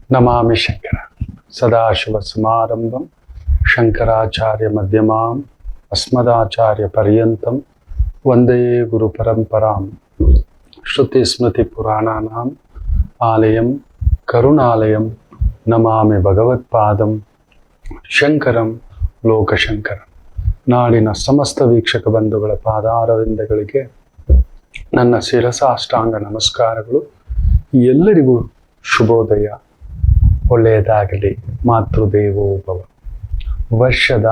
ನಮಾಮಿ ಶಂಕರ ಸದಾಶಿವ ಸಮಾರಂಭಂ ಶಂಕರಾಚಾರ್ಯ ಮಧ್ಯಮಾಂ ಅಸ್ಮದಾಚಾರ್ಯ ಪರ್ಯಂತಂ ವಂದೇ ಗುರು ಪರಂಪರಾಂ ಶ್ರುತಿ ಸ್ಮೃತಿ ಪುರಾಣಾನಾಂ ಆಲಯಂ ಕರುಣಾಲಯಂ ನಮಾಮಿ ಭಗವತ್ಪಾದಂ ಶಂಕರಂ ಲೋಕಶಂಕರಂ. ನಾಡಿನ ಸಮಸ್ತ ವೀಕ್ಷಕ ಬಂಧುಗಳ ಪಾದಾರವಿಂದಗಳಿಗೆ ನನ್ನ ಶಿರಸಾಷ್ಟಾಂಗ ನಮಸ್ಕಾರಗಳು. ಎಲ್ಲರಿಗೂ ಶುಭೋದಯ, ಒಳ್ಳೆಯದಾಗಲಿ. ಮಾತೃದೇವೋಭವ. ವರ್ಷದ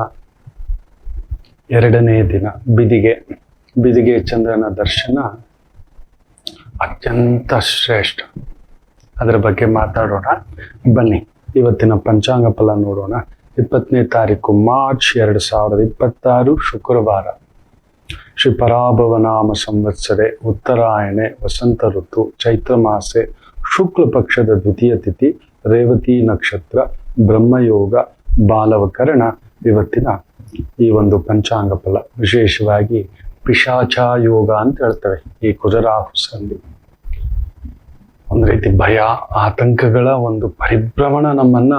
2ನೇ ದಿನ ಬಿದಿಗೆ ಚಂದ್ರನ ದರ್ಶನ ಅತ್ಯಂತ ಶ್ರೇಷ್ಠ. ಅದರ ಬಗ್ಗೆ ಮಾತಾಡೋಣ ಬನ್ನಿ. ಇವತ್ತಿನ ಪಂಚಾಂಗ ಫಲ ನೋಡೋಣ. 20ನೇ ತಾರೀಕು ಮಾರ್ಚ್ 2026 ಶುಕ್ರವಾರ. ಶ್ರೀ ಪರಾಭವನಾಮ ಸಂವತ್ಸರೆ ಉತ್ತರಾಯಣೆ ವಸಂತ ಋತು ಚೈತ್ರ ಮಾಸೆ ಶುಕ್ಲ ಪಕ್ಷದ ದ್ವಿತೀಯ ತಿಥಿ ರೇವತಿ ನಕ್ಷತ್ರ ಬ್ರಹ್ಮಯೋಗ ಬಾಲವಕರಣ. ಇವತ್ತಿನ ಈ ಒಂದು ಪಂಚಾಂಗ ಫಲ ವಿಶೇಷವಾಗಿ ಪಿಶಾಚ ಯೋಗ ಅಂತ ಹೇಳ್ತೇವೆ. ಈ ಕುಜರಾಹು ಸಂಧಿ ಒಂದು ರೀತಿ ಭಯ ಆತಂಕಗಳ ಒಂದು ಪರಿಭ್ರಮಣ ನಮ್ಮನ್ನ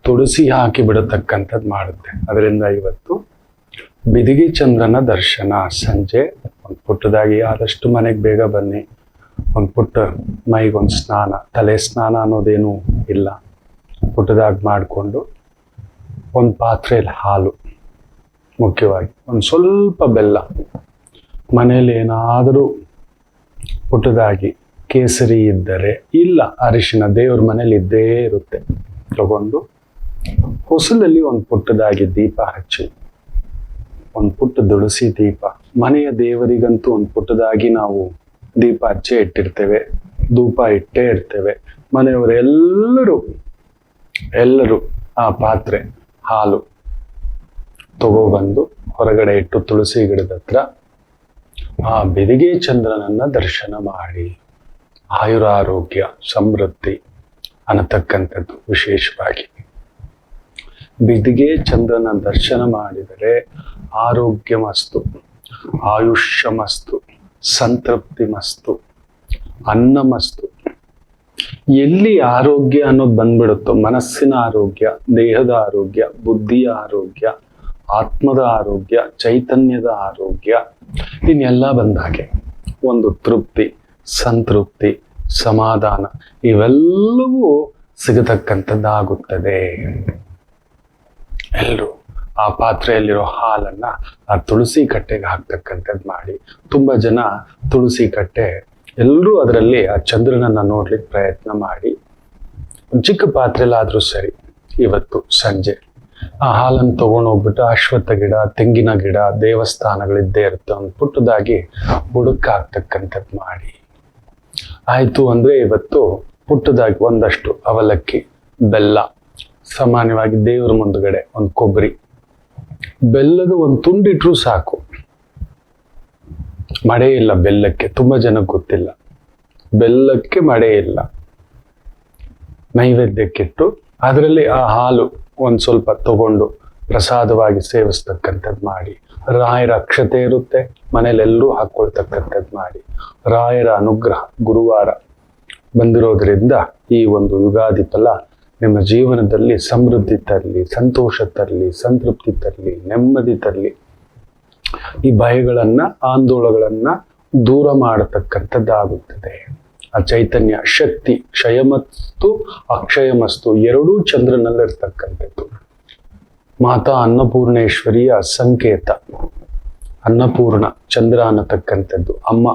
ತೊಡಸಿ ಹಾಕಿ ಬಿಡತಕ್ಕಂಥದ್ದು ಮಾಡುತ್ತೆ. ಅದರಿಂದ ಇವತ್ತು ಬಿದಿಗೆ ಚಂದ್ರನ ದರ್ಶನ ಸಂಜೆ ಒಂದು ಪುಟ್ಟದಾಗಿ ಆದಷ್ಟು ಮನೆಗೆ ಬೇಗ ಬನ್ನಿ. ಒಂದು ಪುಟ್ಟ ಮೈಗೊಂದು ಸ್ನಾನ, ತಲೆ ಸ್ನಾನ ಅನ್ನೋದೇನೂ ಇಲ್ಲ, ಪುಟ್ಟದಾಗಿ ಮಾಡಿಕೊಂಡು ಒಂದು ಪಾತ್ರೆಯಲ್ಲಿ ಹಾಲು, ಮುಖ್ಯವಾಗಿ ಒಂದು ಸ್ವಲ್ಪ ಬೆಲ್ಲ, ಮನೇಲಿ ಏನಾದರೂ ಪುಟ್ಟದಾಗಿ ಕೇಸರಿ ಇದ್ದರೆ, ಇಲ್ಲ ಅರಿಶಿನ ದೇವ್ರ ಮನೇಲಿ ಇದ್ದೇ ಇರುತ್ತೆ, ತಗೊಂಡು ಹೊಸಲಲ್ಲಿ ಒಂದು ಪುಟ್ಟದಾಗಿ ದೀಪ ಹಚ್ಚಿ, ಒಂದು ಪುಟ್ಟ ತುಳಸಿ ದೀಪ. ಮನೆಯ ದೇವರಿಗಂತೂ ಒಂದು ಪುಟ್ಟದಾಗಿ ನಾವು ದೀಪ ಹಚ್ಚೇ ಇಟ್ಟಿರ್ತೇವೆ, ಧೂಪ ಇಟ್ಟೇ ಇರ್ತೇವೆ. ಮನೆಯವರೆಲ್ಲರೂ ಆ ಪಾತ್ರೆ ಹಾಲು ತಗೋಬಂದು ಹೊರಗಡೆ ಇಟ್ಟು ತುಳಸಿ ಗಿಡದ ಹತ್ರ ಆ ಬಿದಿಗೆ ಚಂದ್ರನನ್ನ ದರ್ಶನ ಮಾಡಿ ಆಯುರಾರೋಗ್ಯ ಸಮೃದ್ಧಿ ಅನ್ನತಕ್ಕಂಥದ್ದು. ವಿಶೇಷವಾಗಿ ಬಿದಿಗೆ ಚಂದ್ರನ ದರ್ಶನ ಮಾಡಿದರೆ ಆರೋಗ್ಯ ಮಸ್ತು, ಆಯುಷ್ಯ ಮಸ್ತು, ಸಂತೃಪ್ತಿ ಮಸ್ತು, ಅನ್ನ ಮಸ್ತು. ಎಲ್ಲಿ ಆರೋಗ್ಯ ಅನ್ನೋದು ಬಂದ್ಬಿಡುತ್ತೋ, ಮನಸ್ಸಿನ ಆರೋಗ್ಯ, ದೇಹದ ಆರೋಗ್ಯ, ಬುದ್ಧಿಯ ಆರೋಗ್ಯ, ಆತ್ಮದ ಆರೋಗ್ಯ, ಚೈತನ್ಯದ ಆರೋಗ್ಯ, ಇನ್ನೆಲ್ಲ ಬಂದಾಗೆ ಒಂದು ತೃಪ್ತಿ, ಸಂತೃಪ್ತಿ, ಸಮಾಧಾನ ಇವೆಲ್ಲವೂ ಸಿಗತಕ್ಕಂಥದ್ದಾಗುತ್ತದೆ. ಎಲ್ಲರೂ ಆ ಪಾತ್ರೆಯಲ್ಲಿರೋ ಹಾಲನ್ನ ಆ ತುಳಸಿ ಕಟ್ಟೆಗೆ ಹಾಕ್ತಕ್ಕಂಥದ್ದು ಮಾಡಿ. ತುಂಬಾ ಜನ ತುಳಸಿ ಕಟ್ಟೆ ಎಲ್ಲರೂ ಅದರಲ್ಲಿ ಆ ಚಂದ್ರನನ್ನ ನೋಡ್ಲಿಕ್ಕೆ ಪ್ರಯತ್ನ ಮಾಡಿ. ಒಂದು ಚಿಕ್ಕ ಪಾತ್ರೆಲಾದ್ರೂ ಸರಿ ಇವತ್ತು ಸಂಜೆ ಆ ಹಾಲನ್ನು ತಗೊಂಡೋಗ್ಬಿಟ್ಟು ಅಶ್ವತ್ಥ ಗಿಡ, ತೆಂಗಿನ ಗಿಡ, ದೇವಸ್ಥಾನಗಳಿದ್ದೇ ಇರುತ್ತೆ, ಒಂದು ಪುಟ್ಟದಾಗಿ ಬುಡಕ್ಕೆ ಹಾಕ್ತಕ್ಕಂಥದ್ದು ಮಾಡಿ. ಆಯ್ತು ಅಂದ್ರೆ ಇವತ್ತು ಪುಟ್ಟದಾಗಿ ಒಂದಷ್ಟು ಅವಲಕ್ಕಿ, ಬೆಲ್ಲ, ಸಾಮಾನ್ಯವಾಗಿ ದೇವರ ಮುಂದುಗಡೆ ಒಂದು ಕೊಬ್ಬರಿ, ಬೆಲ್ಲದ ಒಂದು ತುಂಡಿಟ್ರೂ ಸಾಕು. ಮಡೆ ಇಲ್ಲ ಬೆಲ್ಲಕ್ಕೆ, ತುಂಬಾ ಜನಕ್ಕೆ ಗೊತ್ತಿಲ್ಲ, ಬೆಲ್ಲಕ್ಕೆ ಮಡೆ ಇಲ್ಲ. ನೈವೇದ್ಯಕ್ಕಿಟ್ಟು ಅದರಲ್ಲಿ ಆ ಹಾಲು ಒಂದು ಸ್ವಲ್ಪ ತಗೊಂಡು ಪ್ರಸಾದವಾಗಿ ಸೇವಿಸ್ತಕ್ಕಂಥದ್ದು ಮಾಡಿ. ರಾಯರ ಅಕ್ಷತೆ ಇರುತ್ತೆ, ಮನೇಲಿ ಎಲ್ಲರೂ ಹಾಕೊಳ್ತಕ್ಕಂಥದ್ದು ಮಾಡಿ. ರಾಯರ ಅನುಗ್ರಹ ಗುರುವಾರ ಬಂದಿರೋದ್ರಿಂದ ಈ ಒಂದು ಯುಗಾದಿ ಫಲ ನಿಮ್ಮ ಜೀವನದಲ್ಲಿ ಸಮೃದ್ಧಿ ತರಲಿ, ಸಂತೋಷ ತರಲಿ, ಸಂತೃಪ್ತಿ ತರಲಿ, ನೆಮ್ಮದಿ ತರಲಿ. ಈ ಭಯಗಳನ್ನ, ಆಂದೋಳಗಳನ್ನ ದೂರ ಮಾಡತಕ್ಕಂಥದ್ದಾಗುತ್ತದೆ. ಆ ಚೈತನ್ಯ ಶಕ್ತಿ ಕ್ಷಯಮಸ್ತು ಅಕ್ಷಯಮಸ್ತು ಎರಡೂ ಚಂದ್ರನಲ್ಲಿರ್ತಕ್ಕಂಥದ್ದು. ಮಾತಾ ಅನ್ನಪೂರ್ಣೇಶ್ವರಿಯ ಸಂಕೇತ. ಅನ್ನಪೂರ್ಣ ಚಂದ್ರ ಅನ್ನತಕ್ಕಂಥದ್ದು.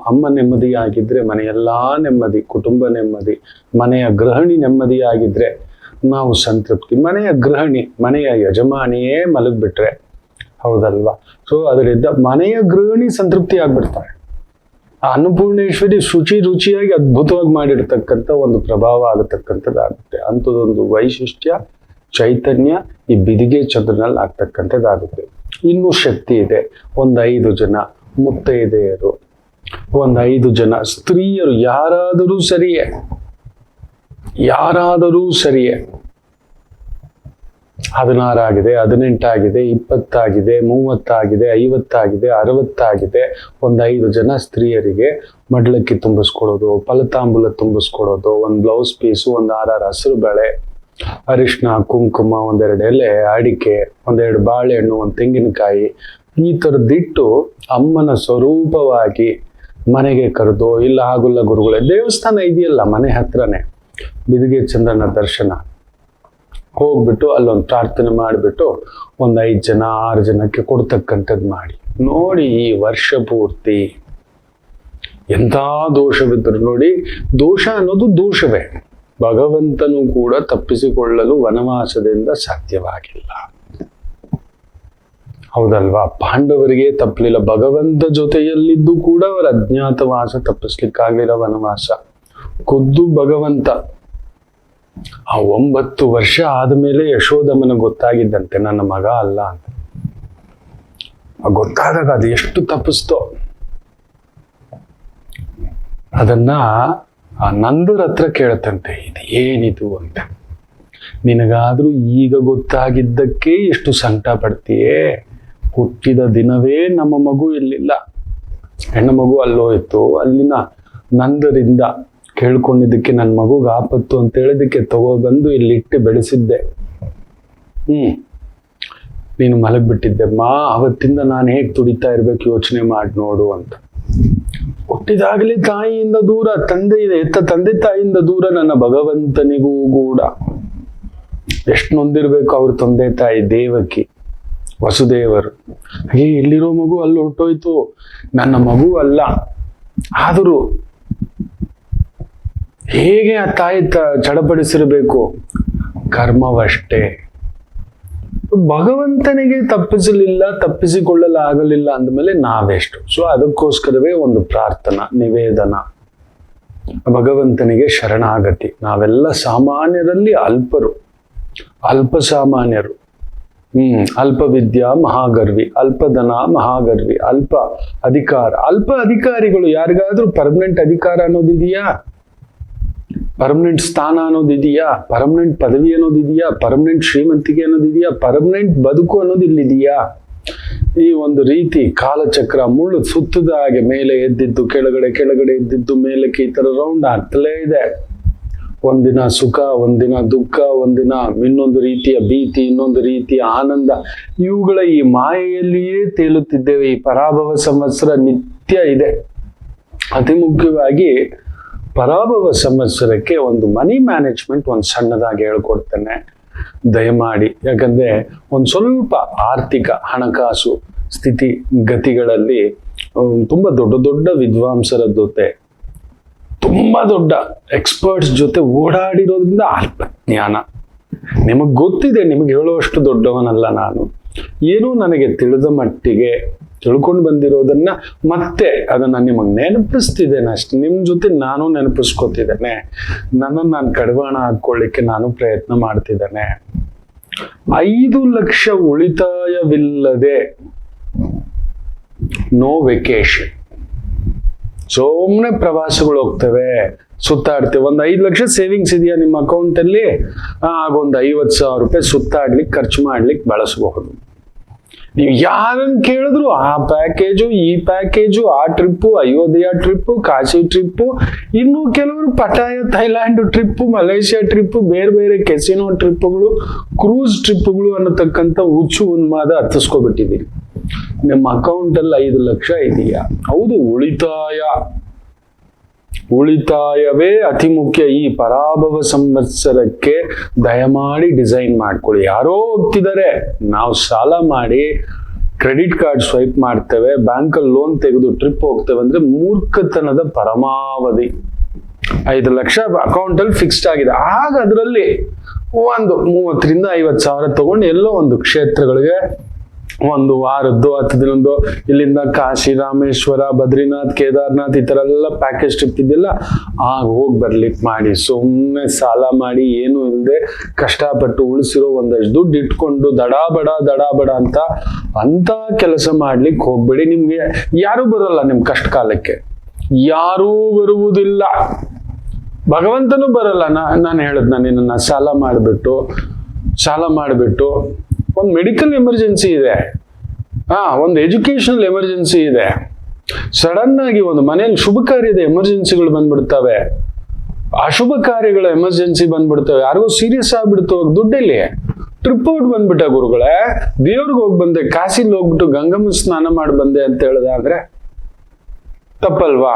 ಅಮ್ಮ ನೆಮ್ಮದಿಯಾಗಿದ್ರೆ ಮನೆಯೆಲ್ಲಾ ನೆಮ್ಮದಿ, ಕುಟುಂಬ ನೆಮ್ಮದಿ. ಮನೆಯ ಗೃಹಿಣಿ ನೆಮ್ಮದಿಯಾಗಿದ್ರೆ ನಾವು ಸಂತೃಪ್ತಿ. ಮನೆಯ ಗೃಹಿಣಿ, ಮನೆಯ ಯಜಮಾನಿಯೇ ಮಲಗ್ಬಿಟ್ರೆ, ಹೌದಲ್ವಾ? ಸೊ ಅದರಿಂದ ಮನೆಯ ಗೃಹಿಣಿ ಸಂತೃಪ್ತಿ ಆಗ್ಬಿಡ್ತಾರೆ. ಆ ಅನ್ನಪೂರ್ಣೇಶ್ವರಿ ರುಚಿಯಾಗಿ ಅದ್ಭುತವಾಗಿ ಮಾಡಿರ್ತಕ್ಕಂಥ ಒಂದು ಪ್ರಭಾವ ಆಗತಕ್ಕಂಥದ್ದಾಗುತ್ತೆ. ಅಂಥದ್ದೊಂದು ವೈಶಿಷ್ಟ್ಯ, ಚೈತನ್ಯ ಈ ಬಿದಿಗೆ ಚಂದ್ರನಲ್ಲಿ ಆಗ್ತಕ್ಕಂಥದ್ದಾಗುತ್ತೆ. ಇನ್ನೂ ಶಕ್ತಿ ಇದೆ. ಒಂದು 5 ಜನ ಮುತ್ತೈದೆಯರು, ಒಂದು 5 ಜನ ಸ್ತ್ರೀಯರು, ಯಾರಾದರೂ ಸರಿಯೇ 16 ಆಗಿದೆ, 18 ಆಗಿದೆ, 20 ಆಗಿದೆ, 30 ಆಗಿದೆ, 50 ಆಗಿದೆ, 60 ಆಗಿದೆ. ಒಂದು 5 ಜನ ಸ್ತ್ರೀಯರಿಗೆ ಮಡ್ಲಕ್ಕಿ ತುಂಬಿಸ್ಕೊಡೋದು, ಫಲತಾಂಬೂಲ ತುಂಬಿಸ್ಕೊಡೋದು, ಒಂದು ಬ್ಲೌಸ್ ಪೀಸು, ಒಂದು 6 ಹಸಿರು ಬೇಳೆ, ಅರಿಶಿನ, ಕುಂಕುಮ, 1-2 ಎಲೆ ಅಡಿಕೆ, 1-2 ಬಾಳೆಹಣ್ಣು, 1 ತೆಂಗಿನಕಾಯಿ, ಈ ಥರದ್ದಿಟ್ಟು ಅಮ್ಮನ ಸ್ವರೂಪವಾಗಿ ಮನೆಗೆ ಕರೆದು, ಇಲ್ಲ ಆಗುಲ್ಲ ಗುರುಗಳೇ, ದೇವಸ್ಥಾನ ಇದೆಯಲ್ಲ ಮನೆ ಹತ್ರನೇ, ಬಿದಿಗೆ ಚಂದ್ರನ ದರ್ಶನ ಹೋಗ್ಬಿಟ್ಟು ಅಲ್ಲೊಂದು ಪ್ರಾರ್ಥನೆ ಮಾಡಿಬಿಟ್ಟು ಒಂದು 5 ಜನ 6 ಜನಕ್ಕೆ ಕೊಡ್ತಕ್ಕಂಥದ್ದು ಮಾಡಿ ನೋಡಿ. ಈ ವರ್ಷ ಪೂರ್ತಿ ಎಂಥ ದೋಷವಿದ್ದರು ನೋಡಿ, ದೋಷ ಅನ್ನೋದು ದೋಷವೇ. ಭಗವಂತನು ಕೂಡ ತಪ್ಪಿಸಿಕೊಳ್ಳಲು ವನವಾಸದಿಂದ ಸಾಧ್ಯವಾಗಿಲ್ಲ, ಹೌದಲ್ವಾ? ಪಾಂಡವರಿಗೆ ತಪ್ಪಲಿಲ್ಲ, ಭಗವಂತ ಜೊತೆಯಲ್ಲಿದ್ದು ಕೂಡ ಅವರ ಅಜ್ಞಾತವಾಸ ತಪ್ಪಿಸ್ಲಿಕ್ಕಾಗಲಿಲ್ಲ, ವನವಾಸ. ಖುದ್ದು ಭಗವಂತ ಆ 9 ವರ್ಷ ಆದಮೇಲೆ ಯಶೋದಮ್ಮನ ಗೊತ್ತಾಗಿದ್ದಂತೆ ನನ್ನ ಮಗ ಅಲ್ಲ ಅಂತ. ಗೊತ್ತಾದಾಗ ಅದು ಎಷ್ಟು ತಪ್ಪಿಸ್ತೋ. ಅದನ್ನ ಆ ನಂದರ ಹತ್ರ ಕೇಳತ್ತಂತೆ, ಇದು ಏನಿದು ಅಂತ. ನಿನಗಾದ್ರೂ ಈಗ ಗೊತ್ತಾಗಿದ್ದಕ್ಕೆ ಎಷ್ಟು ಸಂಕಟ ಪಡ್ತೀಯೇ? ಹುಟ್ಟಿದ ದಿನವೇ ನಮ್ಮ ಮಗು ಇಲ್ಲಿಲ್ಲ, ಹೆಣ್ಣು ಮಗು ಅಲ್ಲೋಯ್ತು, ಅಲ್ಲಿನ ನಂದರಿಂದ ಕೇಳ್ಕೊಂಡಿದ್ದಕ್ಕೆ ನನ್ನ ಮಗುಗೆ ಆಪತ್ತು ಅಂತ ಹೇಳಿದಕ್ಕೆ ತಗೊಬಂದು ಇಲ್ಲಿಟ್ಟು ಬೆಳೆಸಿದ್ದೆ. ನೀನು ಮಲಗ್ಬಿಟ್ಟಿದ್ದೆಮ್ಮ, ಅವತ್ತಿಂದ ನಾನು ಹೇಗೆ ತುಡಿತಾ ಇರ್ಬೇಕು ಯೋಚನೆ ಮಾಡಿ ನೋಡು ಅಂತ. ಹುಟ್ಟಿದಾಗಲೇ ತಾಯಿಯಿಂದ ದೂರ, ತಂದೆ ತಾಯಿಯಿಂದ ದೂರ ನನ್ನ ಭಗವಂತನಿಗೂ ಕೂಡ ಎಷ್ಟು ನೊಂದಿರ್ಬೇಕು ಅವ್ರ ತಂದೆ ತಾಯಿ ದೇವಕಿ ವಸುದೇವರು. ಹಾಗೆ ಇಲ್ಲಿರೋ ಮಗು ಅಲ್ಲಿ ಹೊರಟೋಯ್ತು, ನನ್ನ ಮಗು ಅಲ್ಲ. ಆದರೂ ಹೇಗೆ ಆ ತಾಯಿ ಚಡಪಡಿಸಿರಬೇಕು? ಕರ್ಮವಷ್ಟೇ. ಭಗವಂತನಿಗೆ ತಪ್ಪಿಸಿಕೊಳ್ಳಲಾಗಲಿಲ್ಲ ಅಂದಮೇಲೆ ನಾವೆಷ್ಟು? ಸೊ ಅದಕ್ಕೋಸ್ಕರವೇ ಒಂದು ಪ್ರಾರ್ಥನಾ ನಿವೇದನ, ಭಗವಂತನಿಗೆ ಶರಣಾಗತಿ. ನಾವೆಲ್ಲ ಸಾಮಾನ್ಯರಲ್ಲಿ ಅಲ್ಪರು, ಅಲ್ಪ ಸಾಮಾನ್ಯರು. ಅಲ್ಪ ವಿದ್ಯಾ ಮಹಾಗರ್ವಿ, ಅಲ್ಪಧನ ಮಹಾಗರ್ವಿ, ಅಲ್ಪ ಅಧಿಕಾರ. ಅಲ್ಪ ಅಧಿಕಾರಿಗಳು. ಯಾರಿಗಾದ್ರೂ ಪರ್ಮನೆಂಟ್ ಅಧಿಕಾರ ಅನ್ನೋದಿದೆಯಾ? ಪರ್ಮನೆಂಟ್ ಸ್ಥಾನ ಅನ್ನೋದಿದೆಯಾ? ಪರ್ಮನೆಂಟ್ ಪದವಿ ಅನ್ನೋದಿದೆಯಾ? ಪರ್ಮನೆಂಟ್ ಶ್ರೀಮಂತಿಕೆ ಅನ್ನೋದಿದೆಯಾ? ಪರ್ಮನೆಂಟ್ ಬದುಕು ಅನ್ನೋದು ಇಲ್ಲಿದೆಯಾ? ಈ ಒಂದು ರೀತಿ ಕಾಲಚಕ್ರ ಮುಳ್ಳು ಸುತ್ತದ ಹಾಗೆ ಮೇಲೆ ಎದ್ದಿದ್ದು ಕೆಳಗಡೆ, ಕೆಳಗಡೆ ಎದ್ದಿದ್ದು ಮೇಲಕ್ಕೆ, ಈ ತರ ರೌಂಡ್ ಆಗ್ತಲೇ ಇದೆ. ಒಂದಿನ ಸುಖ, ಒಂದಿನ ದುಃಖ, ಒಂದಿನ ಇನ್ನೊಂದು ರೀತಿಯ ಭೀತಿ, ಇನ್ನೊಂದು ರೀತಿಯ ಆನಂದ. ಇವುಗಳ ಈ ಮಾಯೆಯಲ್ಲಿಯೇ ತೇಲುತ್ತಿದ್ದೇವೆ. ಈ ಪರಾಭವ ಸಂವತ್ಸರ ನಿತ್ಯ ಇದೆ. ಅತಿ ಮುಖ್ಯವಾಗಿ ಪರಾಭವ ಸಂವತ್ಸರಕ್ಕೆ ಒಂದು ಮನಿ ಮ್ಯಾನೇಜ್ಮೆಂಟ್ ಒಂದು ಸಣ್ಣದಾಗಿ ಹೇಳ್ಕೊಡ್ತೇನೆ ದಯಮಾಡಿ. ಯಾಕಂದ್ರೆ ಒಂದು ಸ್ವಲ್ಪ ಆರ್ಥಿಕ ಹಣಕಾಸು ಸ್ಥಿತಿ ಗತಿಗಳಲ್ಲಿ ತುಂಬಾ ದೊಡ್ಡ ದೊಡ್ಡ ವಿದ್ವಾಂಸರ ಜೊತೆ, ತುಂಬಾ ದೊಡ್ಡ ಎಕ್ಸ್ಪರ್ಟ್ಸ್ ಜೊತೆ ಓಡಾಡಿರೋದ್ರಿಂದ ಅಲ್ಪ ಜ್ಞಾನ. ನಿಮಗ್ ಗೊತ್ತಿದೆ, ನಿಮಗೆ ಹೇಳುವಷ್ಟು ದೊಡ್ಡವನಲ್ಲ ನಾನು. ಏನೂ ನನಗೆ ತಿಳಿದ ಮಟ್ಟಿಗೆ ತಿಳ್ಕೊಂಡು ಬಂದಿರೋದನ್ನ ಮತ್ತೆ ಅದನ್ನ ನಿಮಗೆ ನೆನಪಿಸ್ತಿದ್ದೇನೆ ಅಷ್ಟೆ. ನಿಮ್ ಜೊತೆ ನಾನು ನೆನಪಿಸ್ಕೊತಿದ್ದೇನೆ. ನನ್ನನ್ನು ನಾನು ಕಡಿವಾಣ ಹಾಕೊಳ್ಳಿಕ್ಕೆ ನಾನು ಪ್ರಯತ್ನ ಮಾಡ್ತಿದ್ದೇನೆ. 5 ಲಕ್ಷ ಉಳಿತಾಯವಿಲ್ಲದೆ ನೋ ವೆಕೇಶನ್. ಸುಮ್ಮನೆ ಪ್ರವಾಸಗಳು ಹೋಗ್ತೇವೆ, ಸುತ್ತಾಡ್ತೇವೆ. ಒಂದು 5 ಲಕ್ಷ ಸೇವಿಂಗ್ಸ್ ಇದೆಯಾ ನಿಮ್ಮ ಅಕೌಂಟ್ ಅಲ್ಲಿ? ಆಗೊಂದು 50,000 ರೂಪಾಯಿ ಸುತ್ತಾಡ್ಲಿಕ್ಕೆ ಖರ್ಚು ಮಾಡ್ಲಿಕ್ಕೆ ಬಳಸಬಹುದು. ನೀವು ಯಾರನ್ನು ಕೇಳಿದ್ರು ಆ ಪ್ಯಾಕೇಜು, ಈ ಪ್ಯಾಕೇಜು, ಆ trip, Ayodhya trip, Kashi trip, ಇನ್ನು ಕೆಲವರು ಪಟಾಯ ಥೈಲ್ಯಾಂಡ್ ಟ್ರಿಪ್ಪು, ಮಲೇಷ್ಯಾ ಟ್ರಿಪ್ಪು, ಬೇರೆ ಬೇರೆ ಕೆಸಿನೋ ಟ್ರಿಪ್ಪುಗಳು, ಕ್ರೂಸ್ ಟ್ರಿಪ್ಪುಗಳು ಅನ್ನತಕ್ಕಂಥ ಹುಚ್ಚು ಉನ್ಮಾದ ಹತ್ತಿಸ್ಕೊಬಿಟ್ಟಿದ್ದೀರಿ. ನಿಮ್ಮ ಅಕೌಂಟ್ ಅಲ್ಲಿ 5 ಲಕ್ಷ ಇದೆಯಾ? ಹೌದು, ಉಳಿತಾಯವೇ ಅತಿ ಮುಖ್ಯ. ಈ ಪರಾಭವ ಸಂವತ್ಸರಕ್ಕೆ ದಯಮಾಡಿ ಡಿಸೈನ್ ಮಾಡ್ಕೊಳ್ಳಿ. ಯಾರೋ ಹೋಗ್ತಿದ್ದಾರೆ, ನಾವು ಸಾಲ ಮಾಡಿ ಕ್ರೆಡಿಟ್ ಕಾರ್ಡ್ ಸ್ವೈಪ್ ಮಾಡ್ತೇವೆ, ಬ್ಯಾಂಕಲ್ಲಿ ಲೋನ್ ತೆಗೆದು ಟ್ರಿಪ್ ಹೋಗ್ತೇವೆ ಅಂದ್ರೆ ಮೂರ್ಖತನದ ಪರಮಾವಧಿ. 5 ಲಕ್ಷ ಅಕೌಂಟ್ ಅಲ್ಲಿ ಫಿಕ್ಸ್ಡ್ ಆಗಿದೆ. ಆಗ ಅದರಲ್ಲಿ ಒಂದು 30,000 ರಿಂದ 50,000 ತಗೊಂಡು ಎಲ್ಲೋ ಒಂದು ಕ್ಷೇತ್ರಗಳಿಗೆ ಒಂದು ವಾರದ್ದು 10 ದಿನದ್ದು ಇಲ್ಲಿಂದ ಕಾಶಿ, ರಾಮೇಶ್ವರ, ಬದ್ರಿನಾಥ್, ಕೇದಾರ್ನಾಥ್ ಈ ತರ ಎಲ್ಲ ಪ್ಯಾಕೇಜ್ ಟ್ರಿಪ್ ಇದೆಯಲ್ಲ, ಆಗ ಹೋಗಿ ಬರ್ಲಿಕ್ಕೆ ಮಾಡಿ. ಸುಮ್ಮನೆ ಸಾಲ ಮಾಡಿ ಏನು ಇಲ್ಲದೆ ಕಷ್ಟಪಟ್ಟು ಉಳಿಸಿರೋ ಒಂದಷ್ಟು ದುಡ್ಡು ಇಟ್ಕೊಂಡು ದಡಾಬಡ ಅಂತ ಕೆಲಸ ಮಾಡ್ಲಿಕ್ಕೆ ಹೋಗ್ಬೇಡಿ. ನಿಮ್ಗೆ ಯಾರು ಬರಲ್ಲ ನಿಮ್ ಕಷ್ಟ ಕಾಲಕ್ಕೆ, ಯಾರೂ ಬರುವುದಿಲ್ಲ. ಭಗವಂತನೂ ಬರಲ್ಲ. ನಾನು ಹೇಳದ್, ನಾನು ನಿನ್ನ ಸಾಲ ಮಾಡಿಬಿಟ್ಟು ಸಾಲ ಮಾಡಿಬಿಟ್ಟು ಒಂದು ಮೆಡಿಕಲ್ ಎಮರ್ಜೆನ್ಸಿ ಇದೆ, ಒಂದು ಎಜುಕೇಶನಲ್ ಎಮರ್ಜೆನ್ಸಿ ಇದೆ, ಸಡನ್ ಆಗಿ ಒಂದು ಮನೆಯಲ್ಲಿ ಶುಭ ಕಾರ್ಯದ ಎಮರ್ಜೆನ್ಸಿಗಳು ಬಂದ್ಬಿಡ್ತವೆ, ಅಶುಭ ಕಾರ್ಯಗಳ ಎಮರ್ಜೆನ್ಸಿ ಬಂದ್ಬಿಡ್ತವೆ, ಯಾರಿಗೋ ಸೀರಿಯಸ್ ಆಗ್ಬಿಡ್ತು, ದುಡ್ಡಲ್ಲಿ ಟ್ರಿಪ್ ಔಟ್ ಬಂದ್ಬಿಟ್ಟ ಗುರುಗಳೇ, ದೇವ್ರಿಗೆ ಹೋಗಿ ಬಂದೆ, ಕಾಶಿಲಿ ಹೋಗ್ಬಿಟ್ಟು ಗಂಗಮ್ಮ ಸ್ನಾನ ಮಾಡಿ ಬಂದೆ ಅಂತ ಹೇಳಿದಾದ್ರೆ ತಪ್ಪಲ್ವಾ?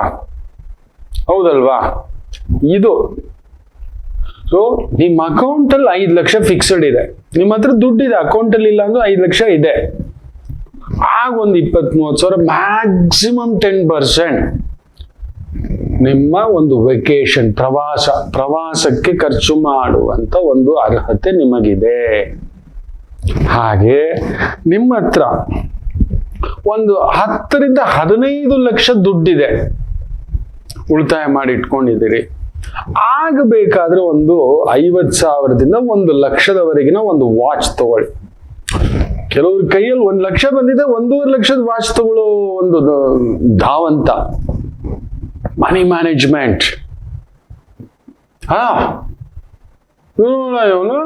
ಹೌದಲ್ವಾ? ಇದು ಸೊ ನಿಮ್ಮ ಅಕೌಂಟ್ ಅಲ್ಲಿ 5 ಲಕ್ಷ ಫಿಕ್ಸ್ಡ್ ಇದೆ, ನಿಮ್ಮ ಹತ್ರ ದುಡ್ಡಿದೆ, ಅಕೌಂಟ್ ಅಲ್ಲಿ ಇಲ್ಲ ಅಂದ್ರೆ 5 ಲಕ್ಷ ಇದೆ, ಆಗ ಒಂದು 20-30 ಸಾವಿರ ಮ್ಯಾಕ್ಸಿಮಮ್ 10% ನಿಮ್ಮ ಒಂದು ವೆಕೇಶನ್ ಪ್ರವಾಸಕ್ಕೆ ಖರ್ಚು ಮಾಡುವಂತ ಒಂದು ಅರ್ಹತೆ ನಿಮಗಿದೆ. ಹಾಗೆ ನಿಮ್ಮ ಹತ್ರ ಒಂದು 10-15 ಲಕ್ಷ ದುಡ್ಡಿದೆ, ಉಳಿತಾಯ ಮಾಡಿ ಇಟ್ಕೊಂಡಿದ್ದೀರಿ, ಆಗ ಬೇಕಾದ್ರೆ ಒಂದು 50,000ದಿಂದ 1 ಲಕ್ಷದವರೆಗಿನ ಒಂದು ವಾಚ್ ತಗೊಳ್ಳಿ. ಕೆಲವ್ರ ಕೈಯಲ್ಲಿ 1 ಲಕ್ಷ ಬಂದಿದೆ, 1.5 ಲಕ್ಷದ ವಾಚ್ ತಗೊಳ್ಳೋ ಒಂದು ಧಾವಂತ ಮನಿ ಮ್ಯಾನೇಜ್ಮೆಂಟ್. ಇವನು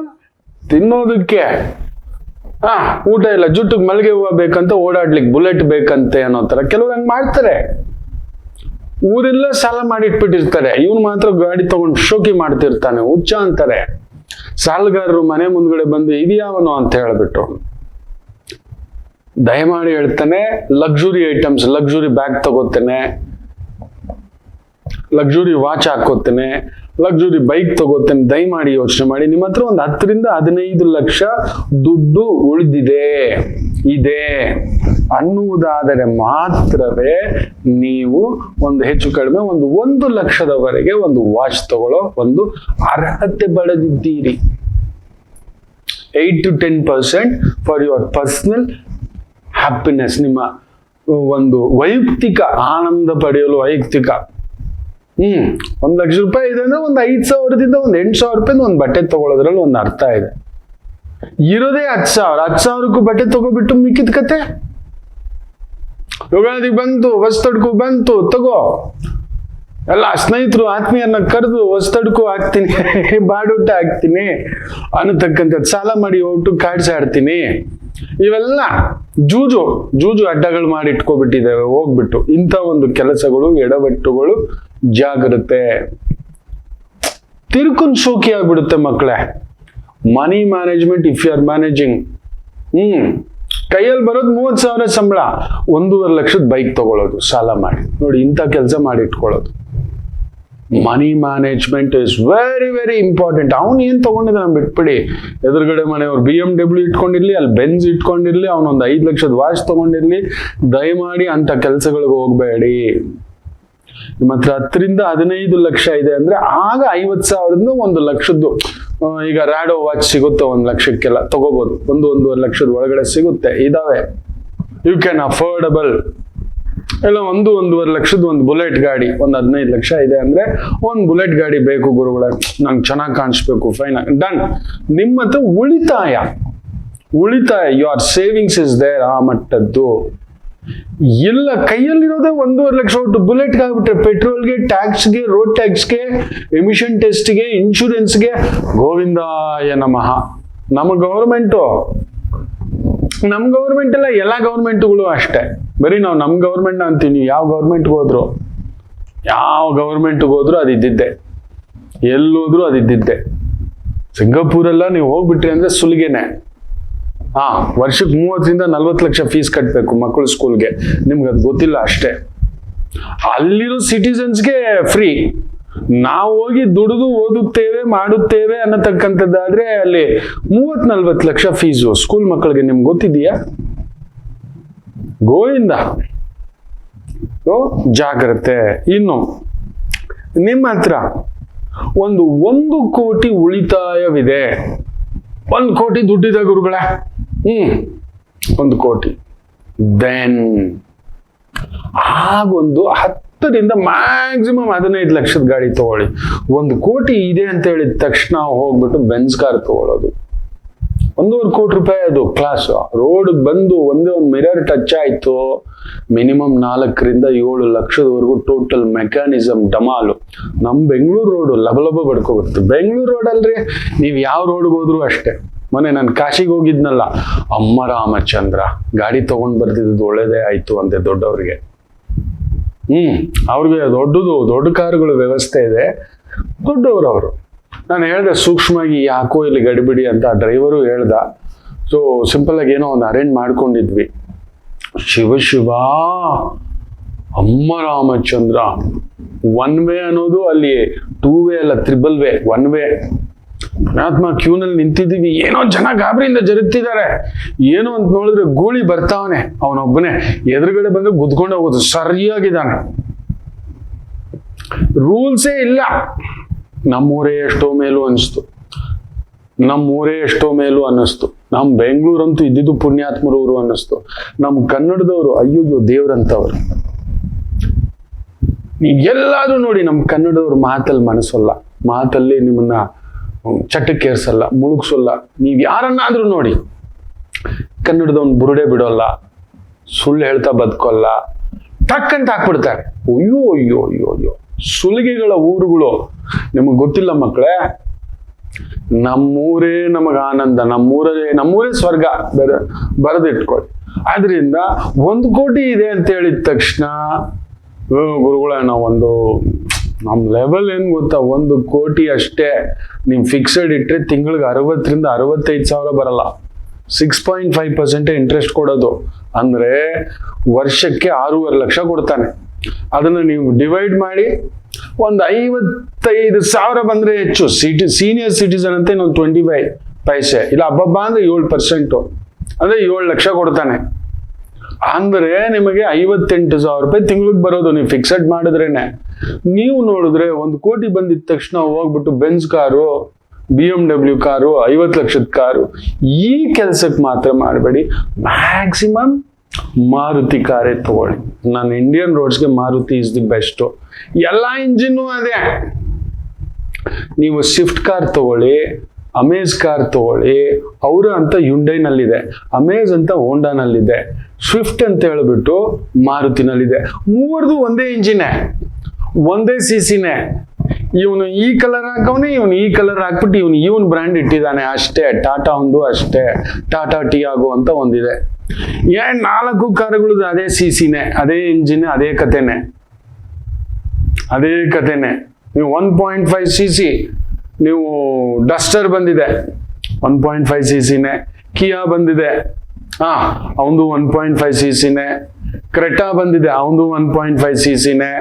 ತಿನ್ನೋದಕ್ಕೆ ಊಟ ಇಲ್ಲ, ಜುಟ್ಟಿಗೆ ಮಲ್ಲಿಗೆ ಹೂವು ಬೇಕಂತ ಓಡಾಡ್ಲಿಕ್ಕೆ ಬುಲೆಟ್ ಬೇಕಂತೆ ಅನ್ನೋ ತರ ಕೆಲವ್ರು ಹಂಗ್ ಮಾಡ್ತಾರೆ. ಊರೆಲ್ಲ ಸಾಲ ಮಾಡಿ ಇಟ್ಬಿಟ್ಟಿರ್ತಾರೆ, ಇವನು ಮಾತ್ರ ಗಾಡಿ ತಗೊಂಡು ಶೋಕಿ ಮಾಡ್ತಿರ್ತಾನೆ, ಹುಚ್ಚ ಅಂತಾರೆ. ಸಾಲಗಾರರು ಮನೆ ಮುಂದ್ಗಡೆ ಬಂದು ಇದ್ಯಾವನು ಅಂತ ಹೇಳ್ಬಿಟ್ಟು ದಯಮಾಡಿ ಹೇಳ್ತಾನೆ, ಲಕ್ಸುರಿ ಐಟಮ್ಸ್, ಲಕ್ಸುರಿ ಬ್ಯಾಗ್ ತಗೋತೇನೆ, ಲಕ್ಸುರಿ ವಾಚ್ ಹಾಕೋತೇನೆ, ಲಕ್ಸುರಿ ಬೈಕ್ ತಗೋತೇನೆ, ದಯಮಾಡಿ ಯೋಚನೆ ಮಾಡಿ. ನಿಮ್ಮ ಹತ್ರ ಒಂದು 10-15 ಲಕ್ಷ ದುಡ್ಡು ಇದೆ ಅನ್ನುವುದಾದರೆ ಮಾತ್ರವೇ ನೀವು ಒಂದು ಹೆಚ್ಚು ಕಡಿಮೆ ಒಂದು 1 ಲಕ್ಷದವರೆಗೆ ಒಂದು ವಾಚ್ ತಗೊಳ್ಳೋ ಒಂದು ಅರ್ಹತೆ ಪಡೆದಿದ್ದೀರಿ. 8-10% ಫಾರ್ ಯುವರ್ ಪರ್ಸನಲ್ ಹ್ಯಾಪಿನೆಸ್, ನಿಮ್ಮ ಒಂದು ವೈಯಕ್ತಿಕ ಆನಂದ ಪಡೆಯಲು. ವೈಯಕ್ತಿಕ 1 ಲಕ್ಷ ರೂಪಾಯಿ ಇದೆ ಅಂದ್ರೆ ಒಂದು 5,000ದಿಂದ ಒಂದು 8,000 ರೂಪಾಯಿ ಒಂದು ಬಟ್ಟೆ ತಗೊಳ್ಳೋದ್ರಲ್ಲಿ ಒಂದು ಅರ್ಥ ಇದೆ. ಇರೋದೇ 10,000ಕ್ಕೂ ಬಟ್ಟೆ ತಗೋಬಿಟ್ಟು ಮಿಕ್ಕಿದ ಕತೆ. ಯುಗಾದಿ ಬಂತು, ಹೊಸ್ತಡ್ಕು ಬಂತು, ತಗೋ, ಎಲ್ಲ ಸ್ನೇಹಿತರು ಆತ್ಮೀಯರನ್ನ ಕರೆದು ಹೊಸ್ತಡ್ಕು ಹಾಕ್ತೀನಿ, ಬಾಡೂಟ ಹಾಕ್ತೀನಿ ಅನ್ನತಕ್ಕಂಥದ್ದು, ಸಾಲ ಮಾಡಿ ಹೋಗ್ಬಿಟ್ಟು ಕಾಡ್ಸಾಡ್ತೀನಿ, ಇವೆಲ್ಲ ಜೂಜು ಅಡ್ಡಗಳು ಮಾಡಿ ಇಟ್ಕೊಬಿಟ್ಟಿದ್ದೇವೆ ಹೋಗ್ಬಿಟ್ಟು. ಇಂಥ ಒಂದು ಕೆಲಸಗಳು, ಎಡವಟ್ಟುಗಳು ಜಾಗ್ರತೆ. ತಿರ್ಕೊಂಡ್ ಶೋಕಿ ಆಗ್ಬಿಡುತ್ತೆ ಮಕ್ಕಳೇ. Money management if you are managing, ಕೈಯಲ್ಲಿ ಬರೋದು 30,000 ಸಂಬಳ, 1.5 ಲಕ್ಷದ ಬೈಕ್ ತಗೊಳ್ಳೋದು ಸಾಲ ಮಾಡಿ. ನೋಡಿ, ಇಂಥ ಕೆಲಸ ಮಾಡಿ ಇಟ್ಕೊಳ್ಳೋದು. Money management is very very important. ಅವನು ಏನ್ ತಗೊಂಡಿದ್ದಾನೆ ಬಿಟ್ಬಿಡಿ, ಎದುರುಗಡೆ ಮನೆಯವ್ರು BMW ಇಟ್ಕೊಂಡಿರ್ಲಿ, ಅಲ್ಲಿ ಬೆಂಜ್ ಇಟ್ಕೊಂಡಿರ್ಲಿ, ಅವನೊಂದು 5 ಲಕ್ಷದ ವಾಚ್ ತಗೊಂಡಿರ್ಲಿ, ದಯಮಾಡಿ ಅಂತ ಕೆಲಸಗಳಿಗೆ ಹೋಗ್ಬೇಡಿ. ನಿಮ್ಮ ಹತ್ರ 10-15 ಲಕ್ಷ ಇದೆ ಅಂದ್ರೆ ಆಗ 50,000ದಿಂದ 1 ಲಕ್ಷದ್ದು, ಈಗ ರ್ಯಾಡೋ ವಾಚ್ ಸಿಗುತ್ತೆ 1 ಲಕ್ಷಕ್ಕೆಲ್ಲ ತಗೋಬಹುದು, 1-1.5 ಲಕ್ಷದ ಒಳಗಡೆ ಸಿಗುತ್ತೆ, ಇದಾವೆ. You can affordable. ಇಲ್ಲ 1-1.5 ಲಕ್ಷದ ಒಂದು ಬುಲೆಟ್ ಗಾಡಿ, ಒಂದು 15 ಲಕ್ಷ ಇದೆ ಅಂದ್ರೆ ಒಂದು ಬುಲೆಟ್ ಗಾಡಿ ಬೇಕು ಗುರುಗಳೇ, ನಂಗೆ ಚೆನ್ನಾಗಿ ಕಾಣಿಸ್ಬೇಕು, ಫೈನ್, ಡನ್. ನಿಮ್ಮ ಹತ್ರ ಉಳಿತಾಯ, ಯುವರ್ ಸೇವಿಂಗ್ಸ್ ಇಸ್ ದೇರ್, ಆ ಮಟ್ಟದ್ದು ಇಲ್ಲ. ಕೈಯಲ್ಲಿರೋದೇ 1.5 ಲಕ್ಷ ಒಟ್ಟು ಬುಲೆಟ್ಗೆ ಆಗ್ಬಿಟ್ರೆ ಪೆಟ್ರೋಲ್ಗೆ, ಟ್ಯಾಕ್ಸ್ಗೆ, ರೋಡ್ ಟ್ಯಾಕ್ಸ್ಗೆ, ಎಮಿಷನ್ ಟೆಸ್ಟ್ಗೆ, ಇನ್ಶೂರೆನ್ಸ್ಗೆ, ಗೋವಿಂದಾಯ ನಮಃ. ನಮ್ಮ ಗೌರ್ಮೆಂಟ್ ಎಲ್ಲ ಎಲ್ಲ ಗೌರ್ಮೆಂಟ್ಗಳು ಅಷ್ಟೇ, ಬರೀ ನಾವು ನಮ್ಮ ಗೌರ್ಮೆಂಟ್ ಅಂತೀವಿ. ಯಾವ ಗೌರ್ಮೆಂಟ್ಗೆ ಹೋದ್ರು ಅದಿದ್ದಿದ್ದೆ, ಎಲ್ಲೋದ್ರು ಅದಿದ್ದಿದ್ದೆ. ಸಿಂಗಾಪುರೆಲ್ಲ ನೀವು ಹೋಗ್ಬಿಟ್ರಿ ಅಂದ್ರೆ ಸುಲಿಗೆನೆ. ವರ್ಷಕ್ಕೆ 30-40 ಲಕ್ಷ ಫೀಸ್ ಕಟ್ಟಬೇಕು ಮಕ್ಕಳು ಸ್ಕೂಲ್ಗೆ, ನಿಮ್ಗೆ ಅದು ಗೊತ್ತಿಲ್ಲ ಅಷ್ಟೇ. ಅಲ್ಲಿರೋ ಸಿಟಿಸನ್ಸ್ಗೆ ಫ್ರೀ, ನಾವು ಹೋಗಿ ದುಡಿದು ಓದುತ್ತೇವೆ ಮಾಡುತ್ತೇವೆ ಅನ್ನತಕ್ಕಂಥದ್ದಾದ್ರೆ ಅಲ್ಲಿ 30-40 ಲಕ್ಷ ಫೀಸು ಸ್ಕೂಲ್ ಮಕ್ಕಳಿಗೆ. ನಿಮ್ಗೆ ಗೊತ್ತಿದೆಯಾ? ಗೋವಿಂದ. ಜಾಗ್ರತೆ. ಇನ್ನು ನಿಮ್ಮ ಹತ್ರ ಒಂದು 1 ಕೋಟಿ ಉಳಿತಾಯವಿದೆ. 1 ಕೋಟಿ ದುಡ್ಡಿದೆ ಗುರುಗಳೇ, 1 ಕೋಟಿ. ದೆನ್ ಆಗೊಂದು 10ರಿಂದ ಮ್ಯಾಕ್ಸಿಮಮ್ 15 ಲಕ್ಷದ ಗಾಡಿ ತಗೊಳ್ಳಿ. 1 ಕೋಟಿ ಇದೆ ಅಂತ ಹೇಳಿದ ತಕ್ಷಣ ಹೋಗ್ಬಿಟ್ಟು ಬೆನ್ಸ್ ಕಾರ್ ತಗೊಳ್ಳೋದು. 1.5 ಕೋಟಿ ರೂಪಾಯಿ ಅದು ಕ್ಲಾಸ್. ರೋಡ್ ಬಂದು ಒಂದೇ ಒಂದು ಮಿರರ್ ಟಚ್ ಆಯ್ತು, ಮಿನಿಮಮ್ 4ರಿಂದ 7 ಲಕ್ಷದವರೆಗೂ ಟೋಟಲ್ ಮೆಕ್ಯಾನಿಸಮ್ ಡಮಾಲು. ನಮ್ಮ ಬೆಂಗಳೂರು ರೋಡು ಲಬಲಬ ಬಡ್ಕೋಬರುತ್ತೆ. ಬೆಂಗಳೂರು ರೋಡ್ ಅಲ್ರಿ, ನೀವು ಯಾವ ರೋಡ್ಗೆ ಹೋದ್ರು ಅಷ್ಟೇ. ಮೊನ್ನೆ ನಾನು ಕಾಶಿಗೆ ಹೋಗಿದ್ನಲ್ಲ, ಅಮ್ಮ ರಾಮಚಂದ್ರ ಗಾಡಿ ತಗೊಂಡ್ ಬರ್ತಿದ್ದು ಒಳ್ಳೇದೇ ಆಯ್ತು ಅಂತೆ ದೊಡ್ಡವ್ರಿಗೆ. ಅವ್ರಿಗೆ ದೊಡ್ಡ ಕಾರುಗಳ ವ್ಯವಸ್ಥೆ ಇದೆ, ದೊಡ್ಡವರು ಅವರು. ನಾನು ಹೇಳ್ದೆ ಸೂಕ್ಷ್ಮವಾಗಿ ಯಾಕೋ ಇಲ್ಲಿ ಗಡಿಬಿಡಿ ಅಂತ, ಡ್ರೈವರು ಹೇಳ್ದ. ಸೊ ಸಿಂಪಲ್ ಆಗಿ ಏನೋ ಒಂದು ಅರೇಂಜ್ ಮಾಡ್ಕೊಂಡಿದ್ವಿ. ಶಿವ ಅಮ್ಮ ರಾಮಚಂದ್ರ, 1 ವೇ ಅನ್ನೋದು ಅಲ್ಲಿ 2 ವೇ ಅಲ್ಲ, 3 ವೇ, 1 ವೇ. ಪುಣ್ಯಾತ್ಮ ಕ್ಯೂನಲ್ಲಿ ನಿಂತಿದ್ದೀವಿ, ಏನೋ ಜನ ಗಾಬರಿಯಿಂದ ಜರುಗ್ತಿದ್ದಾರೆ. ಏನೋ ಅಂತ ನೋಡಿದ್ರೆ ಗೂಳಿ ಬರ್ತಾವನೆ, ಅವನೊಬ್ಬನೇ ಎದುರುಗಡೆ ಬಂದ್ರೆ ಗುದ್ಕೊಂಡು ಹೋಗೋದು. ಸರಿಯಾಗಿದ್ದಾನೆ, ರೂಲ್ಸೇ ಇಲ್ಲ. ನಮ್ಮೂರೇ ಎಷ್ಟೋ ಮೇಲೂ ಅನಿಸ್ತು, ನಮ್ ಬೆಂಗಳೂರಂತೂ ಇದ್ದಿದ್ದು ಪುಣ್ಯಾತ್ಮರೂರು ಅನ್ನಿಸ್ತು. ನಮ್ ಕನ್ನಡದವರು ಅಯ್ಯೋ ದೇವ್ರಂತವ್ರು. ಎಲ್ಲಾದ್ರೂ ನೋಡಿ, ನಮ್ ಕನ್ನಡದವ್ರು ಮಾತಲ್ಲಿ ಮನಸ್ಸಲ್ಲ, ಮಾತಲ್ಲಿ ನಿಮ್ಮನ್ನ ಚಟಕ್ಕೇರ್ಸಲ್ಲ, ಮುಳುಗ್ಸಲ್ಲ. ನೀವ್ ಯಾರನ್ನಾದ್ರೂ ನೋಡಿ, ಕನ್ನಡದವ್ನ ಬುರುಡೆ ಬಿಡೋಲ್ಲ, ಸುಳ್ಳು ಹೇಳ್ತಾ ಬದುಕೋಲ್ಲ, ಟಕ್ ಅಂತ ಹಾಕ್ಬಿಡ್ತಾರೆ. ಅಯ್ಯೋ ಸುಲಿಗೆಗಳ ಊರುಗಳು. ನಿಮಗ್ ಗೊತ್ತಿಲ್ಲ ಮಕ್ಕಳೇ, ನಮ್ಮೂರೇ ನಮಗ ಆನಂದ, ನಮ್ಮೂರೇ ಸ್ವರ್ಗ ಬರೆದಿಟ್ಕೊಳ್ಳಿ. ಆದ್ರಿಂದ 1 ಕೋಟಿ ಇದೆ ಅಂತ ಹೇಳಿದ ತಕ್ಷಣ ಗುರುಗಳೇ, ನಮ್ ಲೆವೆಲ್ ಏನ್ ಗೊತ್ತಾ, 1 ಕೋಟಿ ಅಷ್ಟೇ. ನೀವು ಫಿಕ್ಸೆಡ್ ಇಟ್ರೆ ತಿಂಗಳಿಗೆ 60 ರಿಂದ 65 ಸಾವಿರ ಬರಲ್ಲ. 6.5% ಇಂಟ್ರೆಸ್ಟ್ ಕೊಡೋದು. ಅಂದ್ರೆ ವರ್ಷಕ್ಕೆ 6.5 ಲಕ್ಷ ಕೊಡ್ತಾನೆ. ಅದನ್ನ ನೀವು ಡಿವೈಡ್ ಮಾಡಿ, ಒಂದು 55 ಸಾವಿರ ಬಂದ್ರೆ ಹೆಚ್ಚು. ಸೀನಿಯರ್ ಸಿಟಿಸನ್ ಅಂತ ಇನ್ನೊಂದು 25 ಪೈಸೆ, ಇಲ್ಲ ಹಬ್ಬ ಅಂದ್ರೆ 7%, ಅಂದ್ರೆ 7 ಲಕ್ಷ ಕೊಡ್ತಾನೆ. ಅಂದ್ರೆ ನಿಮಗೆ 58 ಸಾವಿರ ರೂಪಾಯಿ ತಿಂಗಳಿಗೆ ಬರೋದು, ನೀವು ಫಿಕ್ಸೆಡ್ ಮಾಡಿದ್ರೇನೆ. ನೀವು ನೋಡಿದ್ರೆ 1 ಕೋಟಿ ಬಂದಿದ ತಕ್ಷಣ ಹೋಗ್ಬಿಟ್ಟು ಬೆಂಜ್ ಕಾರು, BMW ಕಾರು, 50 ಲಕ್ಷದ ಕಾರು, ಈ ಕೆಲ್ಸಕ್ಕೆ ಮಾತ್ರ ಮಾಡಬೇಡಿ. ಮ್ಯಾಕ್ಸಿಮಮ್ ಮಾರುತಿ ಕಾರೇ ತಗೊಳ್ಳಿ. ನಾನು ಇಂಡಿಯನ್ ರೋಡ್ಸ್ಗೆ ಮಾರುತಿ ಇಸ್ ದಿ ಬೆಸ್ಟ್. ಎಲ್ಲ ಇಂಜಿನ್ ಅದೇ. ನೀವು ಸ್ವಿಫ್ಟ್ ಕಾರ್ ತಗೊಳ್ಳಿ, ಅಮೇಜ್ ಕಾರ್ ತಗೊಳ್ಳಿ, ಅವರು ಅಂತ ಯುಂಡೈನಲ್ಲಿದೆ, ಅಮೇಜ್ ಅಂತ ಹೋಂಡಾನಲ್ಲಿದೆ, ಸ್ವಿಫ್ಟ್ ಅಂತ ಹೇಳ್ಬಿಟ್ಟು ಮಾರುತಿನಲ್ಲಿದೆ. ಮೂವರದು ಒಂದೇ ಇಂಜಿನೇ, ಒಂದೇ ಸಿಸಿನೇ. ಇವನು ಈ ಕಲರ್ ಹಾಕವನೇ, ಇವನು ಈ ಕಲರ್ ಹಾಕ್ಬಿಟ್ಟು ಇವನ್ ಬ್ರ್ಯಾಂಡ್ ಇಟ್ಟಿದ್ದಾನೆ ಅಷ್ಟೇ. ಟಾಟಾ ಒಂದು ಅಷ್ಟೇ, ಟಾಟಾ ಟಿಯಾಗೋ ಅಂತ ಒಂದಿದೆ. 4 ಕಾರುಗಳು ಅದೇ ಸಿಸಿನೇ, ಅದೇ ಇಂಜಿನ್, ಅದೇ ಕತೆನೆ. ನೀವು 1.5 cc, ನೀವು ಡಸ್ಟರ್ ಬಂದಿದೆ 1.5 cc-ನೇ, ಕಿಯಾ ಬಂದಿದೆ ಅವನು 1.5 cc-ನೇ, ಕ್ರೆಟಾ ಬಂದಿದೆ ಅವನು 1.5 cc-ನೇ.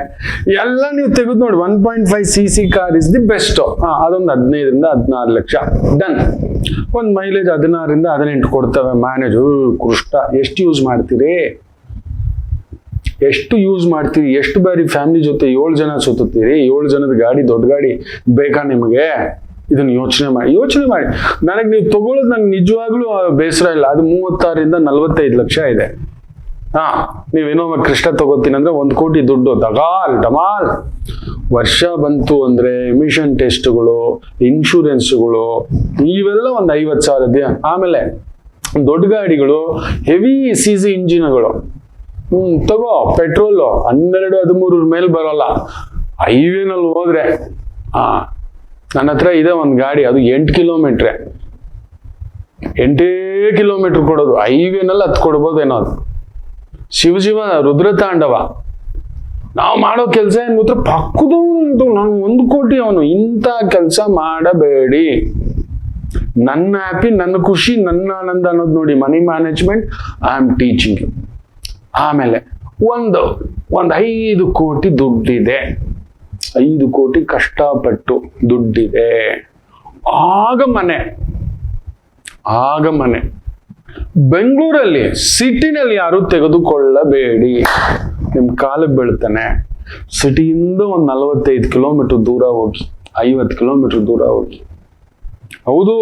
ಎಲ್ಲ ನೀವು ತೆಗೆದು ನೋಡಿ, 1.5 cc car is the best. ಅದೊಂದು 15 ರಿಂದ 16 ಲಕ್ಷ ಡನ್. ಒಂದು ಮೈಲೇಜ್ 16 ರಿಂದ 18 ಕೊಡ್ತವೆ. ಮ್ಯಾನೇಜ್ ಕೃಷ್ಣ. ಎಷ್ಟು ಯೂಸ್ ಮಾಡ್ತೀರಿ? ಎಷ್ಟು ಬಾರಿ ಫ್ಯಾಮಿಲಿ ಜೊತೆ 7 ಜನ ಸುತ್ತೀರಿ? 7 ಜನದ ಗಾಡಿ, ದೊಡ್ಡ ಗಾಡಿ ಬೇಕಾ ನಿಮಗೆ? ಇದನ್ನ ಯೋಚನೆ ಮಾಡಿ. ನನಗೆ ನೀವು ತಗೊಳ್ಳೋದು ನಂಗೆ ನಿಜವಾಗ್ಲೂ ಬೇಸರ ಇಲ್ಲ. ಅದು 36 ರಿಂದ 45 ಲಕ್ಷ ಇದೆ. ನೀವೇನೋ ಕೃಷ್ಣ ತಗೋತೀನಿ ಅಂದ್ರೆ 1 ಕೋಟಿ ದುಡ್ಡು ಡಮಾಲ್. ವರ್ಷ ಬಂತು ಅಂದ್ರೆ ಎಮಿಷನ್ ಟೆಸ್ಟ್ಗಳು, ಇನ್ಶೂರೆನ್ಸ್ಗಳು, ಇವೆಲ್ಲ ಒಂದು 50,000. ಆಮೇಲೆ ದೊಡ್ಡ ಗಾಡಿಗಳು, ಹೆವಿ ಸಿಸಿ ಇಂಜಿನ್ಗಳು ತಗೋ. ಪೆಟ್ರೋಲು 12-13 ಮೇಲೆ ಬರೋಲ್ಲ. ಹೈವೇನಲ್ಲಿ ಹೋದ್ರೆ ನನ್ನ ಹತ್ರ ಇದೆ ಒಂದು ಗಾಡಿ, ಅದು 8 ಕಿಲೋಮೀಟರ್ ಕೊಡೋದು. ಹೈವೇನಲ್ಲಿ 10 ಕೊಡ್ಬೋದೇನೋ. ಅದು ಶಿವ ರುದ್ರತಾಂಡವ. ನಾವು ಮಾಡೋ ಕೆಲಸ ಏನ್ ಗೊತ್ತಾ, ಪಕ್ಕದು ನಾನು 1 ಕೋಟಿ ಅವನು. ಇಂಥ ಕೆಲಸ ಮಾಡಬೇಡಿ. ನನ್ನ ಹ್ಯಾಪಿ, ನನ್ನ ಖುಷಿ, ನನ್ನ ಆನಂದ ಅನ್ನೋದು ನೋಡಿ. Money management I am teaching you. ಆಮೇಲೆ ಒಂದು 5 ಕೋಟಿ ದುಡ್ಡಿದೆ, 5 ಕೋಟಿ ಕಷ್ಟಪಟ್ಟು ದುಡ್ಡಿದೆ, ಆಗ ಮನೆ. ಬೆಂಗಳೂರಲ್ಲಿ ಸಿಟಿನಲ್ಲಿ ಯಾರು ತೆಗೆದುಕೊಳ್ಳಬೇಡಿ, ನಿಮ್ ಕಾಲಕ್ಕೆ ಬೀಳ್ತಾನೆ. ಸಿಟಿಯಿಂದ ಒಂದು 45 ಕಿಲೋಮೀಟರ್ ದೂರ ಹೋಗಿ, 50 ಕಿಲೋಮೀಟರ್ ದೂರ ಹೋಗಿ. ಹೌದು,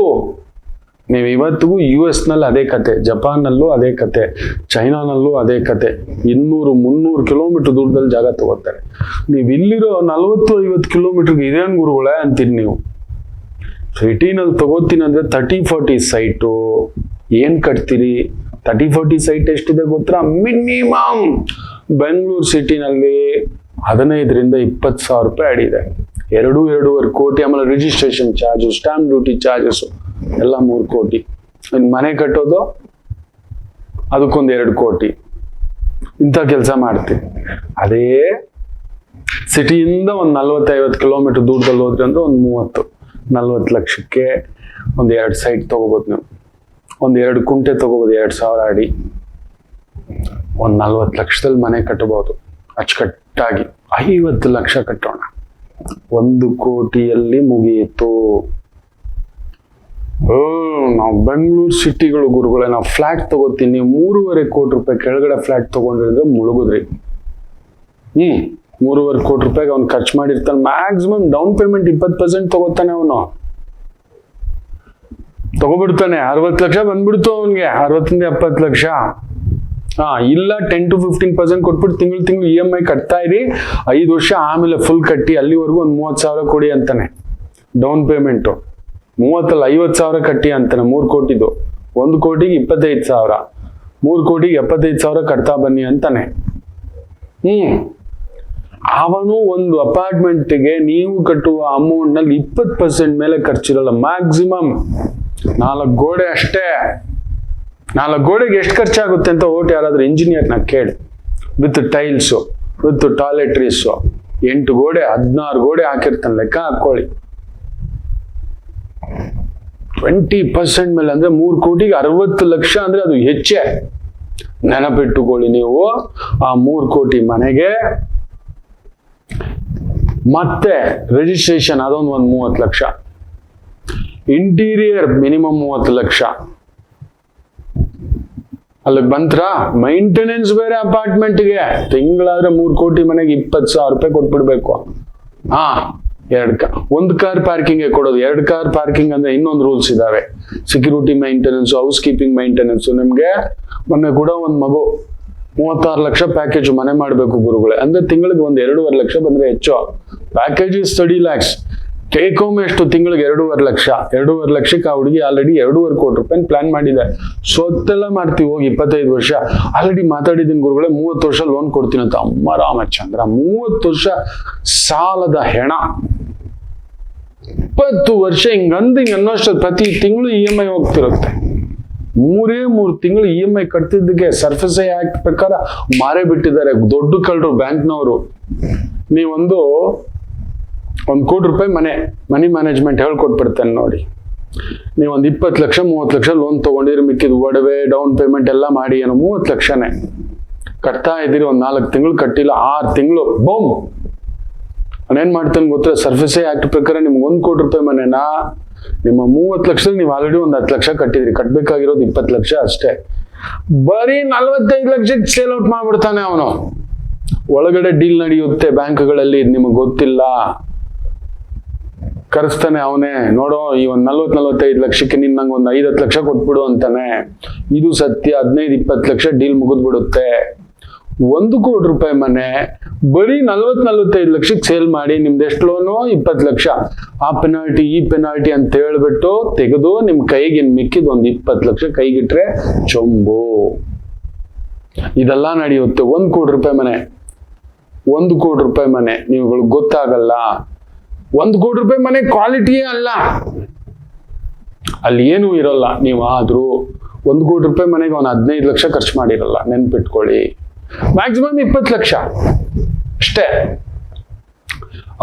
ನೀವು ಇವತ್ತಿಗೂ US ನಲ್ಲಿ ಅದೇ ಕತೆ, ಜಪಾನ್ನಲ್ಲೂ ಅದೇ ಕತೆ, ಚೈನಾನಲ್ಲೂ ಅದೇ ಕತೆ. 200-300 ಕಿಲೋಮೀಟರ್ ದೂರದಲ್ಲಿ ಜಾಗ ತಗೋತಾರೆ. ನೀವು ಇಲ್ಲಿರೋ 40-50 ಕಿಲೋಮೀಟರ್ಗೆ ಇದೇನು ಗುರುಗಳೇ ಅಂತೀರಿ ನೀವು. ಸಿಟಿನಲ್ಲಿ ತಗೋತೀನಿ ಅಂದ್ರೆ 30-40 ಸೈಟು ಏನ್ ಕಟ್ತೀರಿ? 30-40 ಸೈಟ್ ಎಷ್ಟಿದೆ ಗೊತ್ತಾ? ಮಿನಿಮಮ್ ಬೆಂಗಳೂರು ಸಿಟಿನಲ್ಲಿ 15 ರಿಂದ 20 ಸಾವಿರ ರೂಪಾಯಿ ಅಡಿದೆ. 2-2.5 ಕೋಟಿ. ಆಮೇಲೆ registration charge, stamp duty charges ಎಲ್ಲ 3 ಕೋಟಿ. ಇನ್ ಮನೆ ಕಟ್ಟೋದು ಅದಕ್ಕೊಂದು 2 ಕೋಟಿ. ಇಂಥ ಕೆಲಸ ಮಾಡ್ತೀನಿ. ಅದೇ ಸಿಟಿಯಿಂದ ಒಂದು 40-50 ಕಿಲೋಮೀಟರ್ ದೂರದಲ್ಲಿ ಹೋದ್ರಿ ಅಂದ್ರೆ ಒಂದು 30-40 ಲಕ್ಷಕ್ಕೆ ಒಂದು 2 ಸೈಟ್ ತಗೋಬೋದು ನೀವು. ಒಂದು 2 ಕುಂಟೆ ತಗೋಬೋದು, 2000 ಅಡಿ, ಒಂದು 40 ಲಕ್ಷದಲ್ಲಿ ಮನೆ ಕಟ್ಟಬಹುದು ಅಚ್ಚುಕಟ್ಟಾಗಿ. 50 ಲಕ್ಷ ಕಟ್ಟೋಣ, 1 ಕೋಟಿಯಲ್ಲಿ ಮುಗಿಯಿತು. ನಾವು ಬೆಂಗಳೂರು ಸಿಟಿಗಳು ಗುರುಗಳೇ, ನಾವು ಫ್ಲಾಟ್ ತಗೋತೀನಿ, 3.5 ಕೋಟಿ ರೂಪಾಯಿ ಕೆಳಗಡೆ ಫ್ಲಾಟ್ ತಗೊಂಡ್ರೆ ಮುಳುಗುದ್ರಿ. 3.5 ಕೋಟಿ ರೂಪಾಯಿಗೆ ಅವ್ನು ಖರ್ಚು ಮಾಡಿರ್ತಾನೆ. ಮ್ಯಾಕ್ಸಿಮಮ್ ಡೌನ್ ಪೇಮೆಂಟ್ 20% ತಗೋತಾನೆ, ಅವನು ತಗೋಬಿಡ್ತಾನೆ. 60 ಲಕ್ಷ ಬಂದ್ಬಿಡ್ತು ಅವನ್ಗೆ, 60-70 ಲಕ್ಷ. ಇಲ್ಲ 10-15% ಕೊಟ್ಬಿಟ್ಟು ತಿಂಗಳು EMI ಕಟ್ತಾ ಇರಿ, 5 ವರ್ಷ ಆಮೇಲೆ ಫುಲ್ ಕಟ್ಟಿ, ಅಲ್ಲಿವರೆಗೂ ಒಂದು 30,000 ಕೊಡಿ ಅಂತಾನೆ ಡೌನ್ ಪೇಮೆಂಟು. 30 ಅಲ್ಲ 50,000 ಕಟ್ಟಿ ಅಂತಾನೆ. 3 ಕೋಟಿದು 1 ಕೋಟಿಗೆ 25,000, 3 ಕೋಟಿಗೆ 75,000 ಕಟ್ತಾ ಬನ್ನಿ ಅಂತಾನೆ. ಅವನು ಒಂದು ಅಪಾರ್ಟ್ಮೆಂಟ್ಗೆ ನೀವು ಕಟ್ಟುವ ಅಮೌಂಟ್ ನಲ್ಲಿ 20% ಮೇಲೆ ಖರ್ಚಿರಲ್ಲ. ಮ್ಯಾಕ್ಸಿಮಮ್ 4 ಗೋಡೆ ಅಷ್ಟೇ. 4 ಗೋಡೆಗೆ ಎಷ್ಟು ಖರ್ಚಾಗುತ್ತೆ ಅಂತ ಯಾರಾದ್ರೂ ಇಂಜಿನಿಯರ್ನ ಕೇಳಿ. ವಿತ್ ಟೈಲ್ಸು, ವಿತ್ ಟಾಯ್ಲೆಟ್ರೀಸು, 8 ಗೋಡೆ 16 ಗೋಡೆ ಹಾಕಿರ್ತಾನೆ, ಲೆಕ್ಕ ಹಾಕೊಳ್ಳಿ. 20% ಮೇಲೆ ಅಂದ್ರೆ 3 ಕೋಟಿಗೆ 60 ಲಕ್ಷ ಅಂದ್ರೆ ಅದು ಹೆಚ್ಚೆ. ನೆನಪಿಟ್ಟುಕೊಳ್ಳಿ ನೀವು. ಆ 3 ಕೋಟಿ ಮನೆಗೆ ಮತ್ತೆ ರಿಜಿಸ್ಟ್ರೇಷನ್ ಅದೊಂದು 30 ಲಕ್ಷ, ಇಂಟೀರಿಯರ್ ಮಿನಿಮಮ್ 30 ಲಕ್ಷ. ಅಲ್ಲಿಗೆ ಬಂತ್ರ ಮೈಂಟೆನೆನ್ಸ್ ಬೇರೆ ಅಪಾರ್ಟ್ಮೆಂಟ್ಗೆ. ತಿಂಗಳಾದ್ರೆ 3 ಕೋಟಿ ಮನೆಗೆ 20,000 ರೂಪಾಯಿ ಕೊಟ್ಬಿಡ್ಬೇಕು. 1 ಕಾರ್ ಪಾರ್ಕಿಂಗ್ ಕೊಡೋದು. 2 ಕಾರ್ ಪಾರ್ಕಿಂಗ್ ಅಂದ್ರೆ ಇನ್ನೊಂದು ರೂಲ್ಸ್ ಇದಾವೆ. Security maintenance, house keeping maintenance. ನಿಮ್ಗೆ ಮೊನ್ನೆ ಕೂಡ ಒಂದು ಮಗು 36 ಲಕ್ಷ ಪ್ಯಾಕೇಜ್ ಮನೆ ಮಾಡ್ಬೇಕು ಗುರುಗಳೇ. ಅಂದ್ರೆ ತಿಂಗಳಿಗೆ ಒಂದು 2.5 ಲಕ್ಷ ಬಂದ್ರೆ ಹೆಚ್ಚು. ಪ್ಯಾಕೇಜ್ 30 lakhs, ಟೇಕ್ ಹೋಮ್ ಎಷ್ಟು ತಿಂಗಳಿಗೆ 2.5 ಲಕ್ಷ. 2.5 ಲಕ್ಷಕ್ಕೆ ಆ ಹುಡುಗಿ ಆಲ್ರೆಡಿ 2.5 ಕೋಟಿ ರೂಪಾಯಿ ಪ್ಲಾನ್ ಮಾಡಿದೆ. ಸೊತ್ತೆಲ್ಲ ಮಾಡ್ತೀವಿ ಹೋಗಿ 25 ವರ್ಷ. ಆಲ್ರೆಡಿ ಮಾತಾಡಿದ್ದೀನಿ ಗುರುಗಳೇ, 30 ವರ್ಷ ಲೋನ್ ಕೊಡ್ತೀನಿ ಅಂತ. ಅಮ್ಮ ರಾಮಚಂದ್ರ, 30 ವರ್ಷ ಸಾಲದ ಹೆಣ. 20 ವರ್ಷ ಹಿಂಗ್ ಅನ್ನೋಷ್ಟು ಪ್ರತಿ ತಿಂಗಳು EMI ಹೋಗ್ತಿರುತ್ತೆ. 3 ತಿಂಗಳು EMI ಕಟ್ತಿದ್ದಕ್ಕೆ ಸರ್ಫೇಸ್ ಆಕ್ಟ್ ಪ್ರಕಾರ ಮಾರೇ ಬಿಟ್ಟಿದ್ದಾರೆ ದೊಡ್ಡ ಕಳ್ಳರು ಬ್ಯಾಂಕ್ನವರು. ನೀವೊಂದು 1 ಕೋಟಿ ರೂಪಾಯಿ ಮನಿ ಮ್ಯಾನೇಜ್ಮೆಂಟ್ ಹೇಳ್ಕೊಟ್ಬಿಡ್ತೇನೆ ನೋಡಿ. ನೀವೊಂದು 20 ಲಕ್ಷ 30 ಲಕ್ಷ ಲೋನ್ ತಗೊಂಡಿರಿ, ಮಿಕ್ಕಿದ ಒಡವೆ ಡೌನ್ ಪೇಮೆಂಟ್ ಎಲ್ಲ ಮಾಡಿ ಏನೋ 30 ಲಕ್ಷನೇ ಕಟ್ತಾ ಇದ್ದೀರಿ. ಒಂದು 4 ತಿಂಗಳು ಕಟ್ಟಿಲ್ಲ, 6 ತಿಂಗಳು ಬೌಮ್. ಅವನೇನ್ ಮಾಡ್ತಾನೆ ಗೊತ್ತಾ, ಸರ್ಫೇಸ್ ಆಕ್ಟ್ ಪ್ರಕಾರ ನಿಮ್ಗೆ 1 ಕೋಟಿ ರೂಪಾಯಿ ಮನೆನಾ ನಿಮ್ಮ 30 ಲಕ್ಷದಲ್ಲಿ ನೀವು ಆಲ್ರೆಡಿ ಒಂದು 10 ಲಕ್ಷ ಕಟ್ಟಿದ್ರಿ. ಕಟ್ಬೇಕಾಗಿರೋದು 20 ಲಕ್ಷ ಅಷ್ಟೇ. ಬರೀ 45 ಲಕ್ಷಕ್ಕೆ ಸೇಲ್ ಔಟ್ ಮಾಡ್ಬಿಡ್ತಾನೆ ಅವನು. ಒಳಗಡೆ ಡೀಲ್ ನಡೆಯುತ್ತೆ ಬ್ಯಾಂಕ್ಗಳಲ್ಲಿ, ನಿಮಗೆ ಗೊತ್ತಿಲ್ಲ. ಕರೆಸ್ತಾನೆ ಅವನೇ, ನೋಡೋ ಈ ಒಂದು 40-45 ಲಕ್ಷಕ್ಕೆ ನೀನ್ ನಂಗೆ ಒಂದು 5-10 ಲಕ್ಷ ಕೊಟ್ಬಿಡು ಅಂತಾನೆ. ಇದು ಸತ್ಯ. 15-20 ಲಕ್ಷ ಡೀಲ್ ಮುಗಿದ್ಬಿಡುತ್ತೆ. 1 ಕೋಟಿ ರೂಪಾಯಿ ಮನೆ ಬರೀ 40-45 ಲಕ್ಷಕ್ಕೆ ಸೇಲ್ ಮಾಡಿ ನಿಮ್ದು ಎಷ್ಟು ಲೋನು 20 ಲಕ್ಷ. ಆ ಪೆನಾಲ್ಟಿ ಈ ಪೆನಾಲ್ಟಿ ಅಂತ ಹೇಳ್ಬಿಟ್ಟು ತೆಗೆದು ನಿಮ್ ಕೈಗೆ ಮಿಕ್ಕಿದ್ ಒಂದು 20 ಲಕ್ಷ ಕೈಗಿಟ್ರೆ ಚೊಂಬು. ಇದೆಲ್ಲ ನಡೆಯುತ್ತೆ. 1 ಕೋಟಿ ರೂಪಾಯಿ ಮನೆ, 1 ಕೋಟಿ ರೂಪಾಯಿ ಮನೆ ನೀವುಗಳಿಗೆ ಗೊತ್ತಾಗಲ್ಲ. 1 ಕೋಟಿ ರೂಪಾಯಿ ಮನೆ ಕ್ವಾಲಿಟಿಯೇ ಅಲ್ಲ, ಅಲ್ಲಿ ಏನೂ ಇರಲ್ಲ. ನೀವು ಆದ್ರೂ 1 ಕೋಟಿ ರೂಪಾಯಿ ಮನೆಗೆ ಅವನು 15 ಲಕ್ಷ ಖರ್ಚು ಮಾಡಿರಲ್ಲ, ನೆನ್ಪಿಟ್ಕೊಳ್ಳಿ. ಮ್ಯಾಕ್ಸಿಮಮ್ 20 ಲಕ್ಷ ಅಷ್ಟೇ.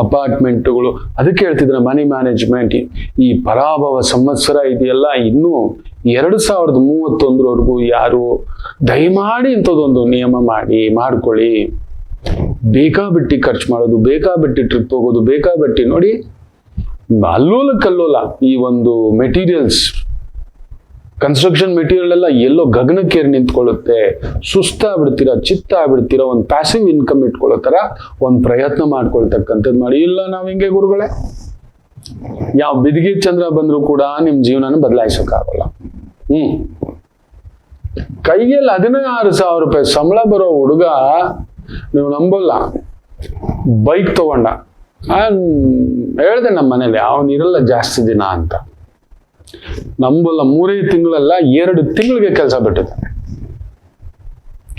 ಅಪಾರ್ಟ್ಮೆಂಟ್ಗಳು, ಅದಕ್ಕೆ ಹೇಳ್ತಿದ್ರೆ ಮನಿ ಮ್ಯಾನೇಜ್ಮೆಂಟ್ ಈ ಪರಾಭವ ಸಂವತ್ಸರ ಇದೆಯಲ್ಲ, ಇನ್ನು 2031 ಯಾರು ದಯಮಾಡಿ ಇಂಥದ್ದೊಂದು ನಿಯಮ ಮಾಡ್ಕೊಳ್ಳಿ. ಬೇಕಾಬಿಟ್ಟಿ ಖರ್ಚು ಮಾಡೋದು, ಬೇಕಾಬಿಟ್ಟಿ ಟ್ರಿಪ್ ಹೋಗೋದು, ಬೇಕಾಬಿಟ್ಟಿ ನೋಡಿ ಅಲ್ಲೋಲ ಕಲ್ಲೋಲ. ಈ ಒಂದು ಮೆಟೀರಿಯಲ್ಸ್, ಕನ್ಸ್ಟ್ರಕ್ಷನ್ ಮೆಟೀರಿಯಲ್ ಎಲ್ಲ ಎಲ್ಲೋ ಗಗನಕ್ಕೇರಿ ನಿಂತ್ಕೊಳ್ಳುತ್ತೆ. ಸುಸ್ತಾಗ್ಬಿಡ್ತೀರಾ, ಚಿತ್ತ ಆಗ್ಬಿಡ್ತೀರಾ. ಒಂದು ಪ್ಯಾಸಿವ್ ಇನ್ಕಮ್ ಇಟ್ಕೊಳ್ಳೋ ತರ ಒಂದು ಪ್ರಯತ್ನ ಮಾಡ್ಕೊಳ್ತಕ್ಕಂಥದ್ದು ಮಾಡಿ. ಇಲ್ಲ ನಾವು ಹಿಂಗೆ ಗುರುಗಳೇ, ಯಾವ ಬಿದಿಗೆ ಚಂದ್ರ ಬಂದ್ರು ಕೂಡ ನಿಮ್ ಜೀವನನ ಬದಲಾಯಿಸೋಕ್ಕಾಗಲ್ಲ. ಕೈಯಲ್ಲಿ 16,000 ರೂಪಾಯಿ ಸಂಬಳ ಬರೋ ಹುಡುಗ, ನೀವು ನಂಬಲ್ಲ, ಬೈಕ್ ತಗೊಂಡ. ಹೇಳ್ದೆ ನಮ್ಮ ಮನೇಲಿ ಅವನಿರಲ್ಲ ಜಾಸ್ತಿ ದಿನ ಅಂತ. ನಂಬಲ್ಲ, 3 ತಿಂಗಳಲ್ಲ 2 ತಿಂಗಳಿಗೆ ಕೆಲಸ ಬಿಟ್ಟಿದ್ದಾನೆ.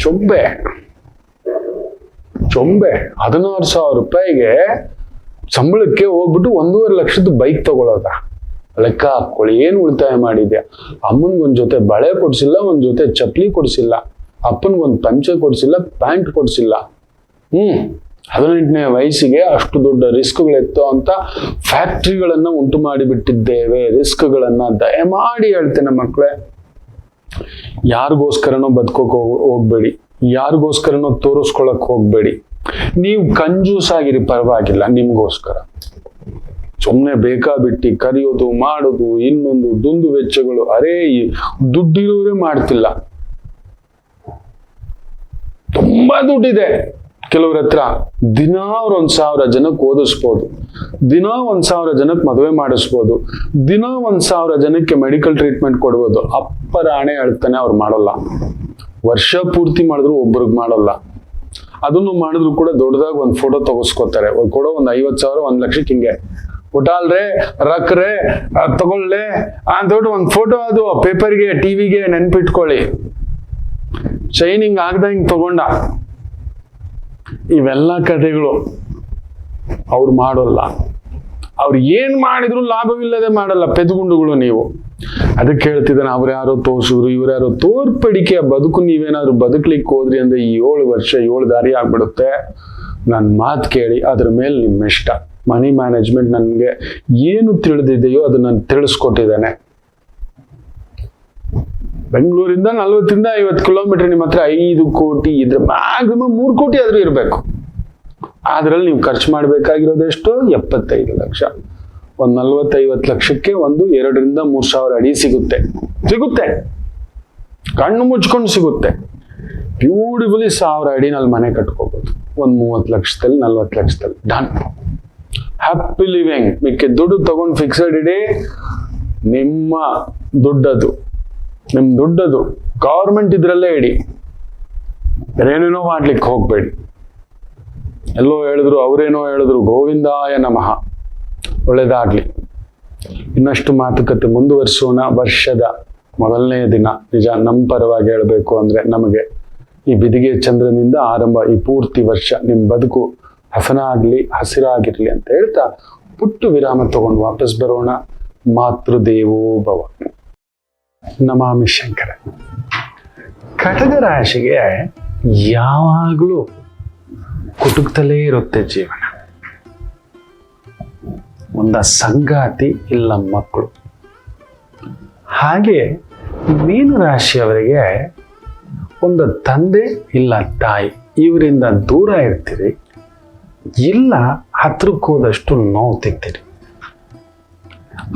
ಚೊಂಬೆ 16,000 ರೂಪಾಯಿಗೆ ಸಂಬಳಕ್ಕೆ ಹೋಗ್ಬಿಟ್ಟು 1.5 ಲಕ್ಷದ ಬೈಕ್ ತಗೊಳ್ಳೋದ. ಲೆಕ್ಕ ಹಾಕೊಳ್ಳಿ, ಏನು ಉಳಿತಾಯ ಮಾಡಿದ್ಯಾ? ಅಮ್ಮನ್ಗೊಂದ್ ಜೊತೆ ಬಳೆ ಕೊಡ್ಸಿಲ್ಲ, ಒಂದ್ ಜೊತೆ ಚಪ್ಪಲಿ ಕೊಡ್ಸಿಲ್ಲ, ಅಪ್ಪನ್ಗೊಂದ್ ಪಂಚೆ ಕೊಡ್ಸಿಲ್ಲ, ಪ್ಯಾಂಟ್ ಕೊಡ್ಸಿಲ್ಲ. 18ನೇ ವಯಸ್ಸಿಗೆ ಅಷ್ಟು ದೊಡ್ಡ ರಿಸ್ಕ್ಗಳೆತ್ತೋ ಅಂತ ಫ್ಯಾಕ್ಟ್ರಿಗಳನ್ನ ಉಂಟು ಮಾಡಿಬಿಟ್ಟಿದ್ದೇವೆ. ರಿಸ್ಕ್ಗಳನ್ನ ದಯಮಾಡಿ ಹೇಳ್ತೇನೆ ಮಕ್ಕಳೇ, ಯಾರಿಗೋಸ್ಕರನೋ ಬದುಕೋಕ್ ಹೋಗ್ಬೇಡಿ, ಯಾರಿಗೋಸ್ಕರನೋ ತೋರಿಸ್ಕೊಳಕ್ ಹೋಗ್ಬೇಡಿ. ನೀವು ಕಂಜೂಸ್ ಆಗಿರಿ, ಪರವಾಗಿಲ್ಲ, ನಿಮ್ಗೋಸ್ಕರ. ಸುಮ್ಮನೆ ಬೇಕಾಬಿಟ್ಟಿ ಕರೆಯೋದು ಮಾಡೋದು, ಇನ್ನೊಂದು ದುಂದು ವೆಚ್ಚಗಳು. ಅರೇ, ದುಡ್ಡಿರೋರೇ ಮಾಡ್ತಿಲ್ಲ. ತುಂಬಾ ದುಡ್ಡಿದೆ ಕೆಲವ್ರ ಹತ್ರ. ದಿನ ಅವ್ರ 1,000 ಜನಕ್ಕೆ ಓದಿಸ್ಬೋದು, ದಿನ 1,000 ಜನಕ್ಕೆ ಮದುವೆ ಮಾಡಿಸ್ಬೋದು, ದಿನ 1,000 ಜನಕ್ಕೆ ಮೆಡಿಕಲ್ ಟ್ರೀಟ್ಮೆಂಟ್ ಕೊಡ್ಬೋದು. ಅಪ್ಪರ ಹಣೆ ಹೇಳ್ತಾನೆ, ಅವ್ರು ಮಾಡಲ್ಲ. ವರ್ಷ ಪೂರ್ತಿ ಮಾಡಿದ್ರು ಒಬ್ರಿಗೆ ಮಾಡಲ್ಲ. ಅದನ್ನು ಮಾಡಿದ್ರು ಕೂಡ ದೊಡ್ಡದಾಗಿ ಒಂದು ಫೋಟೋ ತಗೋಸ್ಕೋತಾರೆ. ಕೊಡೋ ಒಂದು 50,000 1 ಲಕ್ಷಕ್ಕೆ ಹಿಂಗೆ ಕೊಟ್ಟಾಲ್ರೆ ರಕ್ರೆ ತಗೊಳ್ಳೆ ದೊಡ್ಡ ಒಂದು ಫೋಟೋ, ಅದು ಪೇಪರ್ಗೆ ಟಿವಿಗೆ ನೆನ್ಪಿಟ್ಕೊಳ್ಳಿ. ಶೈನಿಂಗ್ ಆಗ್ದಂಗೆ ತಗೊಂಡ. ಇವೆಲ್ಲ ಕಥೆಗಳು ಅವ್ರು ಮಾಡೋಲ್ಲ. ಅವ್ರು ಏನ್ ಮಾಡಿದ್ರು ಲಾಭವಿಲ್ಲದೆ ಮಾಡಲ್ಲ, ಪೆದ್ಗುಂಡುಗಳು ನೀವು. ಅದಕ್ಕೆ ಹೇಳ್ತಿದ್ದಾನೆ, ಅವ್ರು ಯಾರೋ ತೋರ್ಸಿದ್ರು, ಇವ್ರು ಯಾರೋ ತೋರ್ಪಡಿಕೆಯ ಬದುಕು ನೀವೇನಾದ್ರು ಬದುಕ್ಲಿಕ್ಕೆ ಹೋದ್ರಿ ಅಂದ್ರೆ ಈ 7 ವರ್ಷ 7 ದಾರಿ ಆಗ್ಬಿಡುತ್ತೆ. ನನ್ನ ಮಾತು ಕೇಳಿ, ಅದ್ರ ಮೇಲೆ ನಿಮ್ಮ ಇಷ್ಟ. ಮನಿ ಮ್ಯಾನೇಜ್ಮೆಂಟ್ ನನ್ಗೆ ಏನು ತಿಳಿದಿದೆಯೋ ಅದು ನಾನು ತಿಳಿಸ್ಕೊಟ್ಟಿದ್ದೇನೆ. ಬೆಂಗಳೂರಿಂದ 40ರಿಂದ 50 ಕಿಲೋಮೀಟರ್ ನಿಮ್ಮ ಹತ್ರ 5 ಕೋಟಿ ಇದ್ರೆ ಮ್ಯಾಕ್ಸಿಮಮ್ 3 ಕೋಟಿ ಆದ್ರೂ ಇರಬೇಕು. ಅದ್ರಲ್ಲಿ ನೀವು ಖರ್ಚು ಮಾಡ್ಬೇಕಾಗಿರೋದು ಎಷ್ಟು? 75 ಲಕ್ಷ. ಒಂದು 40-50 ಲಕ್ಷಕ್ಕೆ ಒಂದು 2,000 3 ಸಾವಿರ ಅಡಿ ಸಿಗುತ್ತೆ. ಕಣ್ಣು ಮುಚ್ಕೊಂಡು ಸಿಗುತ್ತೆ. ಬ್ಯೂಟಿಫುಲಿ 1000 ಅಡಿನಲ್ಲಿ ಮನೆ ಕಟ್ಕೋಬಹುದು. ಒಂದು 30 ಲಕ್ಷದಲ್ಲಿ 40 ಲಕ್ಷದಲ್ಲಿ ಡನ್. Happy living. ಮಿಕ್ಕಿ ದುಡ್ಡು ತಗೊಂಡು ಫಿಕ್ಸೆಡ್ ಇಡಿ. ನಿಮ್ಮ ದುಡ್ಡದು, ನಿಮ್ ದುಡ್ಡದು. ಗವರ್ಮೆಂಟ್ ಇದ್ರಲ್ಲೇ ಇಡಿ, ಬೇರೇನೇನೋ ಮಾಡ್ಲಿಕ್ಕೆ ಹೋಗ್ಬೇಡಿ. ಎಲ್ಲೋ ಹೇಳಿದ್ರು, ಅವರೇನೋ ಹೇಳಿದ್ರು, ಗೋವಿಂದಾಯ ನಮಃ. ಒಳ್ಳೇದಾಗ್ಲಿ. ಇನ್ನಷ್ಟು ಮಾತುಕತೆ ಮುಂದುವರಿಸೋಣ. ವರ್ಷದ ಮೊದಲನೇ ದಿನ ನಿಜ ನಮ್ಮ ಪರವಾಗಿ ಹೇಳಬೇಕು ಅಂದ್ರೆ, ನಮಗೆ ಈ ಬಿದಿಗೆ ಚಂದ್ರನಿಂದ ಆರಂಭ, ಈ ಪೂರ್ತಿ ವರ್ಷ ನಿಮ್ ಬದುಕು ಹಸನಾಗ್ಲಿ, ಹಸಿರಾಗಿರ್ಲಿ ಅಂತ ಹೇಳ್ತಾ ಪುಟ್ಟು ವಿರಾಮ ತಗೊಂಡು ವಾಪಸ್ ಬರೋಣ. ಮಾತೃದೇವೋ ಭವ. ನಮಾಮಿ ಶಂಕರ. ಕಟಕ ರಾಶಿಗೆ ಯಾವಾಗಲೂ ಕುಟುಕ್ತಲೇ ಇರುತ್ತೆ ಜೀವನ. ಒಂದ ಸಂಗಾತಿ ಇಲ್ಲ ಮಕ್ಕಳು. ಹಾಗೆ ಮೀನ ರಾಶಿಯವರಿಗೆ ಒಂದು ತಂದೆ ಇಲ್ಲ ತಾಯಿ, ಇವರಿಂದ ದೂರ ಇರ್ತೀರಿ, ಇಲ್ಲ ಹತ್ರಕ್ಕೆ ಹೋದಷ್ಟು ನೋವು ತಿಂತೀರಿ.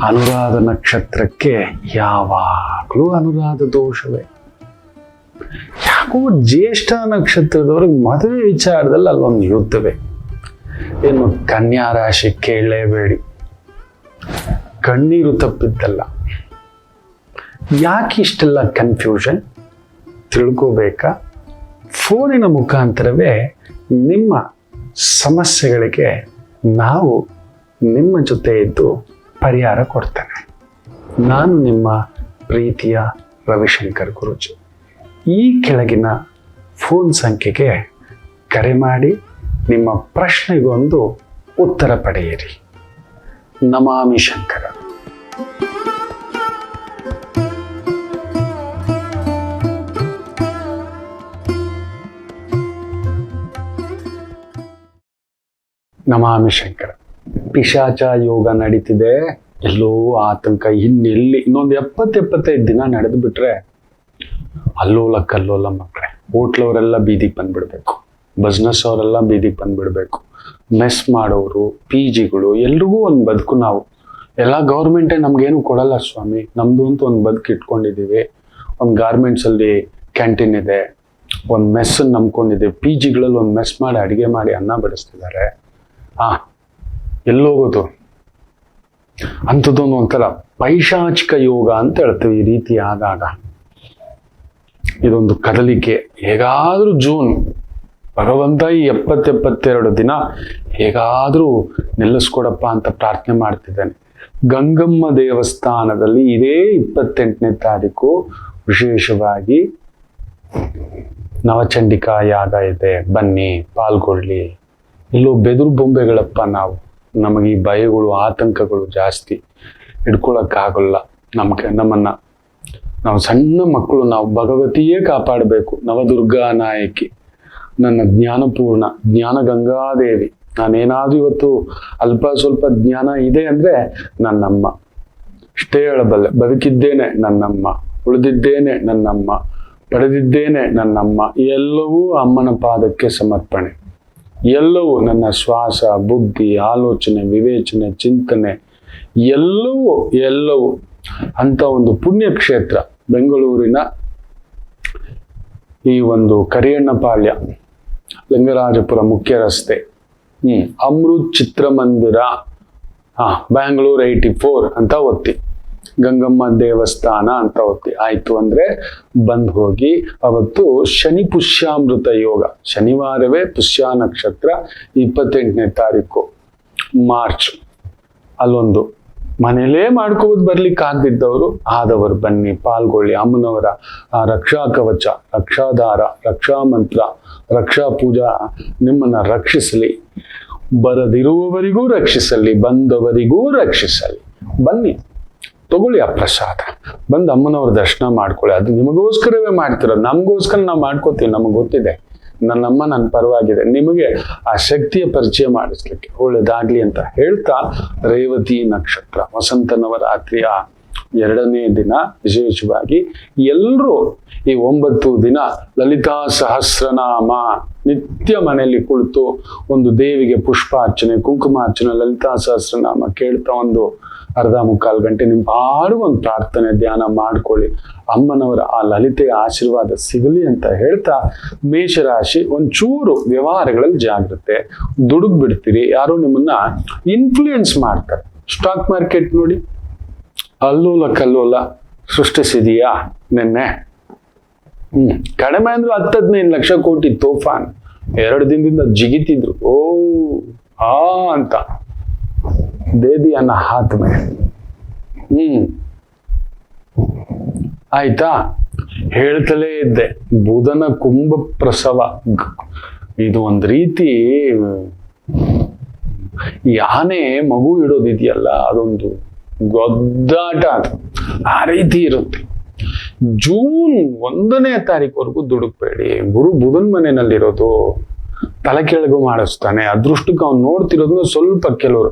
ಅನುರಾಧ ನಕ್ಷತ್ರಕ್ಕೆ ಯಾವಾಗಲೂ ಅನುರಾಧ ದೋಷವೇ. ಯಾಕೋ ಜ್ಯೇಷ್ಠ ನಕ್ಷತ್ರದವ್ರಿಗೆ ಮದುವೆ ವಿಚಾರದಲ್ಲಿ ಅಲ್ಲೊಂದು ಯುದ್ಧವೇ. ಏನು ಕನ್ಯಾ ರಾಶಿ ಕೇಳಲೇಬೇಡಿ, ಕಣ್ಣೀರು ತಪ್ಪಿದ್ದಲ್ಲ. ಯಾಕೆ ಇಷ್ಟೆಲ್ಲ ಕನ್ಫ್ಯೂಷನ್ ತಿಳ್ಕೋಬೇಕಾ? ಫೋನಿನ ಮುಖಾಂತರವೇ ನಿಮ್ಮ ಸಮಸ್ಯೆಗಳಿಗೆ ನಾವು ನಿಮ್ಮ ಜೊತೆ ಇದ್ದು ಪರಿಹಾರ ಕೊಡ್ತೇನೆ. ನಾನು ನಿಮ್ಮ ಪ್ರೀತಿಯ ರವಿಶಂಕರ್ ಗುರೂಜಿ. ಈ ಕೆಳಗಿನ ಫೋನ್ ಸಂಖ್ಯೆಗೆ ಕರೆ ಮಾಡಿ ನಿಮ್ಮ ಪ್ರಶ್ನೆಗೊಂದು ಉತ್ತರ ಪಡೆಯಿರಿ. ನಮಾಮಿ ಶಂಕರ. ನಮಾಮಿ ಶಂಕರ. ಪಿಶಾಚ ಯೋಗ ನಡೀತಿದೆ, ಎಲ್ಲೋ ಆತಂಕ. ಇನ್ನೊಂದು 70-75 ದಿನ ನಡೆದು ಬಿಟ್ರೆ ಅಲ್ಲೋಲ ಕಲ್ಲೋಲ ಮಕ್ಕಳೇ. ಹೋಟ್ಲವರೆಲ್ಲ ಬೀದಿಗೆ ಬಂದ್ಬಿಡ್ಬೇಕು, ಬಿಸ್ನೆಸ್ ಅವರೆಲ್ಲ ಬೀದಿಗೆ ಬಂದ್ಬಿಡ್ಬೇಕು, ಮೆಸ್ ಮಾಡೋರು, PGಗಳು, ಎಲ್ರಿಗೂ ಒಂದು ಬದುಕು. ನಾವು ಎಲ್ಲ ಗೌರ್ಮೆಂಟೇ ನಮ್ಗೇನು ಕೊಡಲ್ಲ ಸ್ವಾಮಿ, ನಮ್ದು ಅಂತ ಒಂದು ಬದುಕು ಇಟ್ಕೊಂಡಿದ್ದೀವಿ. ಒಂದು ಗಾರ್ಮೆಂಟ್ಸಲ್ಲಿ ಕ್ಯಾಂಟೀನ್ ಇದೆ, ಒಂದು ಮೆಸ್ಸನ್ನು ನಂಬ್ಕೊಂಡಿದ್ದೀವಿ. PGಗಳಲ್ಲಿ ಒಂದು ಮೆಸ್ ಮಾಡಿ ಅಡುಗೆ ಮಾಡಿ ಅನ್ನ ಬಡಿಸ್ತಿದ್ದಾರೆ. ಎಲ್ಲೋಗೋದು ಅಂಥದ್ದೊಂದು ಒಂಥರ ಪೈಶಾಚಿಕ ಯೋಗ ಅಂತ ಹೇಳ್ತೀವಿ. ಈ ರೀತಿ ಆದಾಗ ಇದೊಂದು ಕದಲಿಕೆ. ಹೇಗಾದ್ರೂ ಜೂನ್ ಭಗವಂತ ಈ 70-72 ದಿನ ಹೇಗಾದ್ರೂ ನಿಲ್ಲಿಸ್ಕೊಡಪ್ಪ ಅಂತ ಪ್ರಾರ್ಥನೆ ಮಾಡ್ತಿದ್ದೇನೆ. ಗಂಗಮ್ಮ ದೇವಸ್ಥಾನದಲ್ಲಿ ಇದೇ 28ನೇ ತಾರೀಕು ವಿಶೇಷವಾಗಿ ನವಚಂಡಿಕಾ ಯಾಗ ಇದೆ. ಬನ್ನಿ, ಪಾಲ್ಗೊಳ್ಳಿ. ಇಲ್ಲೋ ಬೆದರು ಬೊಂಬೆಗಳಪ್ಪ ನಾವು. ನಮಗೆ ಈ ಭಯಗಳು, ಆತಂಕಗಳು ಜಾಸ್ತಿ. ಹಿಡ್ಕೊಳಕ್ಕಾಗಲ್ಲ. ನಮ್ಮನ್ನ ನಾವು ಸಣ್ಣ ಮಕ್ಕಳು, ನಾವು ಭಗವತಿಯೇ ಕಾಪಾಡಬೇಕು. ನವದುರ್ಗಾ ನಾಯಕಿ, ನನ್ನ ಜ್ಞಾನಪೂರ್ಣ, ಜ್ಞಾನ ಗಂಗಾದೇವಿ. ನಾನೇನಾದ್ರೂ ಇವತ್ತು ಅಲ್ಪ ಸ್ವಲ್ಪ ಜ್ಞಾನ ಇದೆ ಅಂದ್ರೆ ನನ್ನಮ್ಮ. ಇಷ್ಟೇ ಹೇಳಬಲ್ಲೆ. ಬದುಕಿದ್ದೇನೆ ನನ್ನಮ್ಮ, ಉಳಿದಿದ್ದೇನೆ ನನ್ನಮ್ಮ, ಪಡೆದಿದ್ದೇನೆ ನನ್ನಮ್ಮ. ಎಲ್ಲವೂ ಅಮ್ಮನ ಪಾದಕ್ಕೆ ಸಮರ್ಪಣೆ. ಎಲ್ಲವೂ ನನ್ನ ಶ್ವಾಸ, ಬುದ್ಧಿ, ಆಲೋಚನೆ, ವಿವೇಚನೆ, ಚಿಂತನೆ ಎಲ್ಲವೂ ಅಂತ ಒಂದು ಪುಣ್ಯಕ್ಷೇತ್ರ ಬೆಂಗಳೂರಿನ ಈ ಒಂದು ಕರಿಯಣ್ಣಪಾಳ್ಯ ಲಿಂಗರಾಜಪುರ ಮುಖ್ಯ ರಸ್ತೆ, ಅಮೃತ್ ಚಿತ್ರಮಂದಿರ, ಬ್ಯಾಂಗ್ಳೂರ್ 84 ಅಂತ ಒತ್ತಿ, ಗಂಗಮ್ಮ ದೇವಸ್ಥಾನ ಅಂತ ಒತ್ತಿ ಆಯ್ತು ಅಂದ್ರೆ ಬಂದ್ ಹೋಗಿ. ಅವತ್ತು ಶನಿ ಪುಷ್ಯಾಮೃತ ಯೋಗ, ಶನಿವಾರವೇ ಪುಷ್ಯ ನಕ್ಷತ್ರ, 28ನೇ ತಾರೀಕು ಮಾರ್ಚ್. ಅಲ್ಲೊಂದು ಮನೇಲೇ ಮಾಡ್ಕೋಬೋದು, ಬರ್ಲಿಕ್ಕೆ ಆಗದಿದ್ದವರು ಆದವರು ಬನ್ನಿ, ಪಾಲ್ಗೊಳ್ಳಿ. ಅಮ್ಮನವರ ರಕ್ಷಾ ಕವಚ, ರಕ್ಷಾಧಾರ, ರಕ್ಷಾ ಮಂತ್ರ, ರಕ್ಷಾ ಪೂಜಾ ನಿಮ್ಮನ್ನ ರಕ್ಷಿಸಲಿ. ಬರದಿರುವವರಿಗೂ ರಕ್ಷಿಸಲಿ, ಬಂದವರಿಗೂ ರಕ್ಷಿಸಲಿ. ಬನ್ನಿ, ತಗೊಳ್ಳಿ ಆ ಪ್ರಸಾದ, ಬಂದು ಅಮ್ಮನವ್ರ ದರ್ಶನ ಮಾಡ್ಕೊಳ್ಳಿ. ಅದು ನಿಮಗೋಸ್ಕರವೇ ಮಾಡ್ತಿರೋ, ನಮಗೋಸ್ಕರ ನಾವು ಮಾಡ್ಕೋತೀವಿ. ನಮಗೆ ಗೊತ್ತಿದೆ ನನ್ನಮ್ಮ ನನ್ನ ಪರವಾಗಿದೆ. ನಿಮಗೆ ಆ ಶಕ್ತಿಯ ಪರಿಚಯ ಮಾಡಿಸ್ಲಿಕ್ಕೆ ಒಳ್ಳೆದಾಗ್ಲಿ ಅಂತ ಹೇಳ್ತಾ, ರೇವತಿ ನಕ್ಷತ್ರ ವಸಂತ ನವರಾತ್ರಿಯ 2ನೇ ದಿನ ವಿಶೇಷವಾಗಿ ಎಲ್ಲರೂ ಈ 9 ದಿನ ಲಲಿತಾ ಸಹಸ್ರನಾಮ ನಿತ್ಯ ಮನೆಯಲ್ಲಿ ಕುಳಿತು ಒಂದು ದೇವಿಗೆ ಪುಷ್ಪಾರ್ಚನೆ, ಕುಂಕುಮಾರ್ಚನೆ, ಲಲಿತಾ ಸಹಸ್ರನಾಮ ಕೇಳ್ತಾ ಒಂದು ಅರ್ಧ ಮುಕ್ಕಾಲು ಗಂಟೆ ನಿಮ್ಮ ಪಾಡು ಒಂದು ಪ್ರಾರ್ಥನೆ ಧ್ಯಾನ ಮಾಡ್ಕೊಳ್ಳಿ. ಅಮ್ಮನವರ ಆ ಲಲಿತೆಯ ಆಶೀರ್ವಾದ ಸಿಗಲಿ ಅಂತ ಹೇಳ್ತಾ, ಮೇಷರಾಶಿ ಒಂಚೂರು ವ್ಯವಹಾರಗಳಲ್ಲಿ ಜಾಗ್ರತೆ. ದುಡುಕ್ ಬಿಡ್ತೀರಿ, ಯಾರು ನಿಮ್ಮನ್ನ ಇನ್ಫ್ಲೂಯೆನ್ಸ್ ಮಾಡ್ತಾರೆ. ಸ್ಟಾಕ್ ಮಾರ್ಕೆಟ್ ನೋಡಿ, ಅಲ್ಲೋಲ ಕಲ್ಲೋಲ ಸೃಷ್ಟಿಸಿದೀಯಾ ನಿನ್ನೆ. ಕಡಿಮೆ ಅಂದ್ರೆ 10-15 ಲಕ್ಷ ಕೋಟಿ ತೋಫಾನ್ 2 ದಿನದಿಂದ ಜಿಗಿತಿದ್ರು. ಅಂತ ದೇದಿ ಅನ್ನ ಹಾತ್ ಮೇ. ಆಯ್ತಾ, ಹೇಳ್ತಲೇ ಇದ್ದೆ, ಬುಧನ ಕುಂಭ ಪ್ರಸವ. ಇದು ಒಂದ್ ರೀತಿ ಈ ಆನೆ ಮಗು ಇಡೋದಿದೆಯಲ್ಲ, ಅದೊಂದು ಗೊದ್ದಾಟ. ಅದು ಆ ರೀತಿ ಇರುತ್ತೆ. ಜೂನ್ 1ನೇ ತಾರೀಕುವರೆಗೂ ದುಡುಕ್ಬೇಡಿ. ಗುರು ಬುಧನ್ ಮನೆಯಲ್ಲಿರೋದು ತಲೆ ಕೆಳಗು ಮಾಡಿಸ್ತಾನೆ. ಅದೃಷ್ಟಕ್ಕೆ ಅವ್ನು ನೋಡ್ತಿರೋದನ್ನ ಸ್ವಲ್ಪ ಕೆಲವರು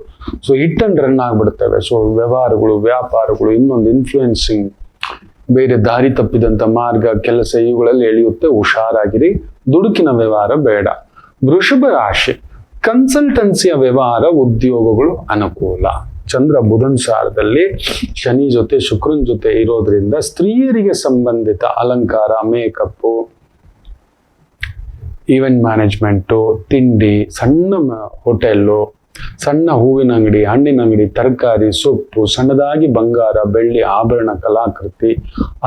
ಹಿಟ್ ಅಂಡ್ ರನ್ ಆಗ್ಬಿಡ್ತವೆ. ವ್ಯವಹಾರಗಳು, ವ್ಯಾಪಾರಗಳು, ಇನ್ನೊಂದು ಇನ್ಫ್ಲೂಯೆನ್ಸಿಂಗ್, ಬೇರೆ ದಾರಿ ತಪ್ಪಿದಂತ ಮಾರ್ಗ, ಕೆಲಸ ಇವುಗಳಲ್ಲಿ ಎಳೆಯುತ್ತೆ. ಹುಷಾರಾಗಿರಿ. ದುಡುಕಿನ ವ್ಯವಹಾರ ಬೇಡ. ವೃಷಭ ರಾಶಿ, ಕನ್ಸಲ್ಟೆನ್ಸಿಯ ವ್ಯವಹಾರ, ಉದ್ಯೋಗಗಳು ಅನುಕೂಲ. ಚಂದ್ರ ಬುಧನ್ ಸಾರದಲ್ಲಿ ಶನಿ ಜೊತೆ ಶುಕ್ರನ್ ಜೊತೆ ಇರೋದ್ರಿಂದ ಸ್ತ್ರೀಯರಿಗೆ ಸಂಬಂಧಿತ ಅಲಂಕಾರ, ಮೇಕಪ್, ಈವೆಂಟ್ ಮ್ಯಾನೇಜ್ಮೆಂಟು, ತಿಂಡಿ, ಸಣ್ಣ ಹೋಟೆಲ್ಲು, ಸಣ್ಣ ಹೂವಿನ ಅಂಗಡಿ, ಹಣ್ಣಿನ ಅಂಗಡಿ, ತರಕಾರಿ, ಸೊಪ್ಪು, ಸಣ್ಣದಾಗಿ ಬಂಗಾರ, ಬೆಳ್ಳಿ, ಆಭರಣ, ಕಲಾಕೃತಿ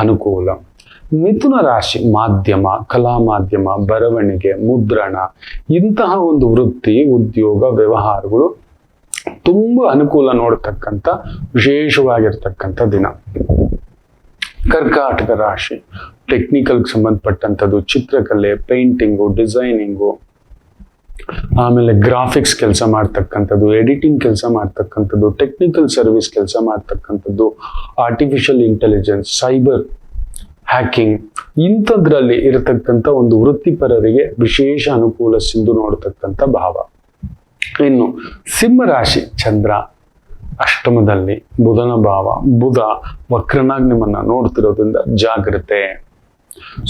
ಅನುಕೂಲ. ಮಿಥುನ ರಾಶಿ, ಮಾಧ್ಯಮ, ಕಲಾ ಮಾಧ್ಯಮ, ಬರವಣಿಗೆ, ಮುದ್ರಣ, ಇಂತಹ ಒಂದು ವೃತ್ತಿ, ಉದ್ಯೋಗ, ವ್ಯವಹಾರಗಳು ತುಂಬಾ ಅನುಕೂಲ ನೋಡ್ತಕ್ಕಂಥ ವಿಶೇಷವಾಗಿರ್ತಕ್ಕಂಥ ದಿನ. ಕರ್ಕಾಟಕ ರಾಶಿ, ಟೆಕ್ನಿಕಲ್ ಸಂಬಂಧಪಟ್ಟಂಥದ್ದು, ಚಿತ್ರಕಲೆ, ಪೇಂಟಿಂಗು, ಡಿಸೈನಿಂಗು, ಆಮೇಲೆ ಗ್ರಾಫಿಕ್ಸ್ ಕೆಲಸ ಮಾಡ್ತಕ್ಕಂಥದ್ದು, ಎಡಿಟಿಂಗ್ ಕೆಲಸ ಮಾಡ್ತಕ್ಕಂಥದ್ದು, ಟೆಕ್ನಿಕಲ್ ಸರ್ವಿಸ್ ಕೆಲಸ ಮಾಡ್ತಕ್ಕಂಥದ್ದು, ಆರ್ಟಿಫಿಷಿಯಲ್ ಇಂಟೆಲಿಜೆನ್ಸ್, ಸೈಬರ್ ಹ್ಯಾಕಿಂಗ್, ಇಂಥದ್ರಲ್ಲಿ ಇರತಕ್ಕಂಥ ಒಂದು ವೃತ್ತಿಪರರಿಗೆ ವಿಶೇಷ ಅನುಕೂಲ ಸಿಂಧು ನೋಡ್ತಕ್ಕಂಥ ಭಾವ. ಇನ್ನು ಸಿಂಹರಾಶಿ, ಚಂದ್ರ ಅಷ್ಟಮದಲ್ಲಿ, ಬುಧನ ಭಾವ. ಬುಧ ವಕ್ರನಾಗಿ ನಿಮ್ಮನ್ನ ನೋಡ್ತಿರೋದ್ರಿಂದ ಜಾಗ್ರತೆ.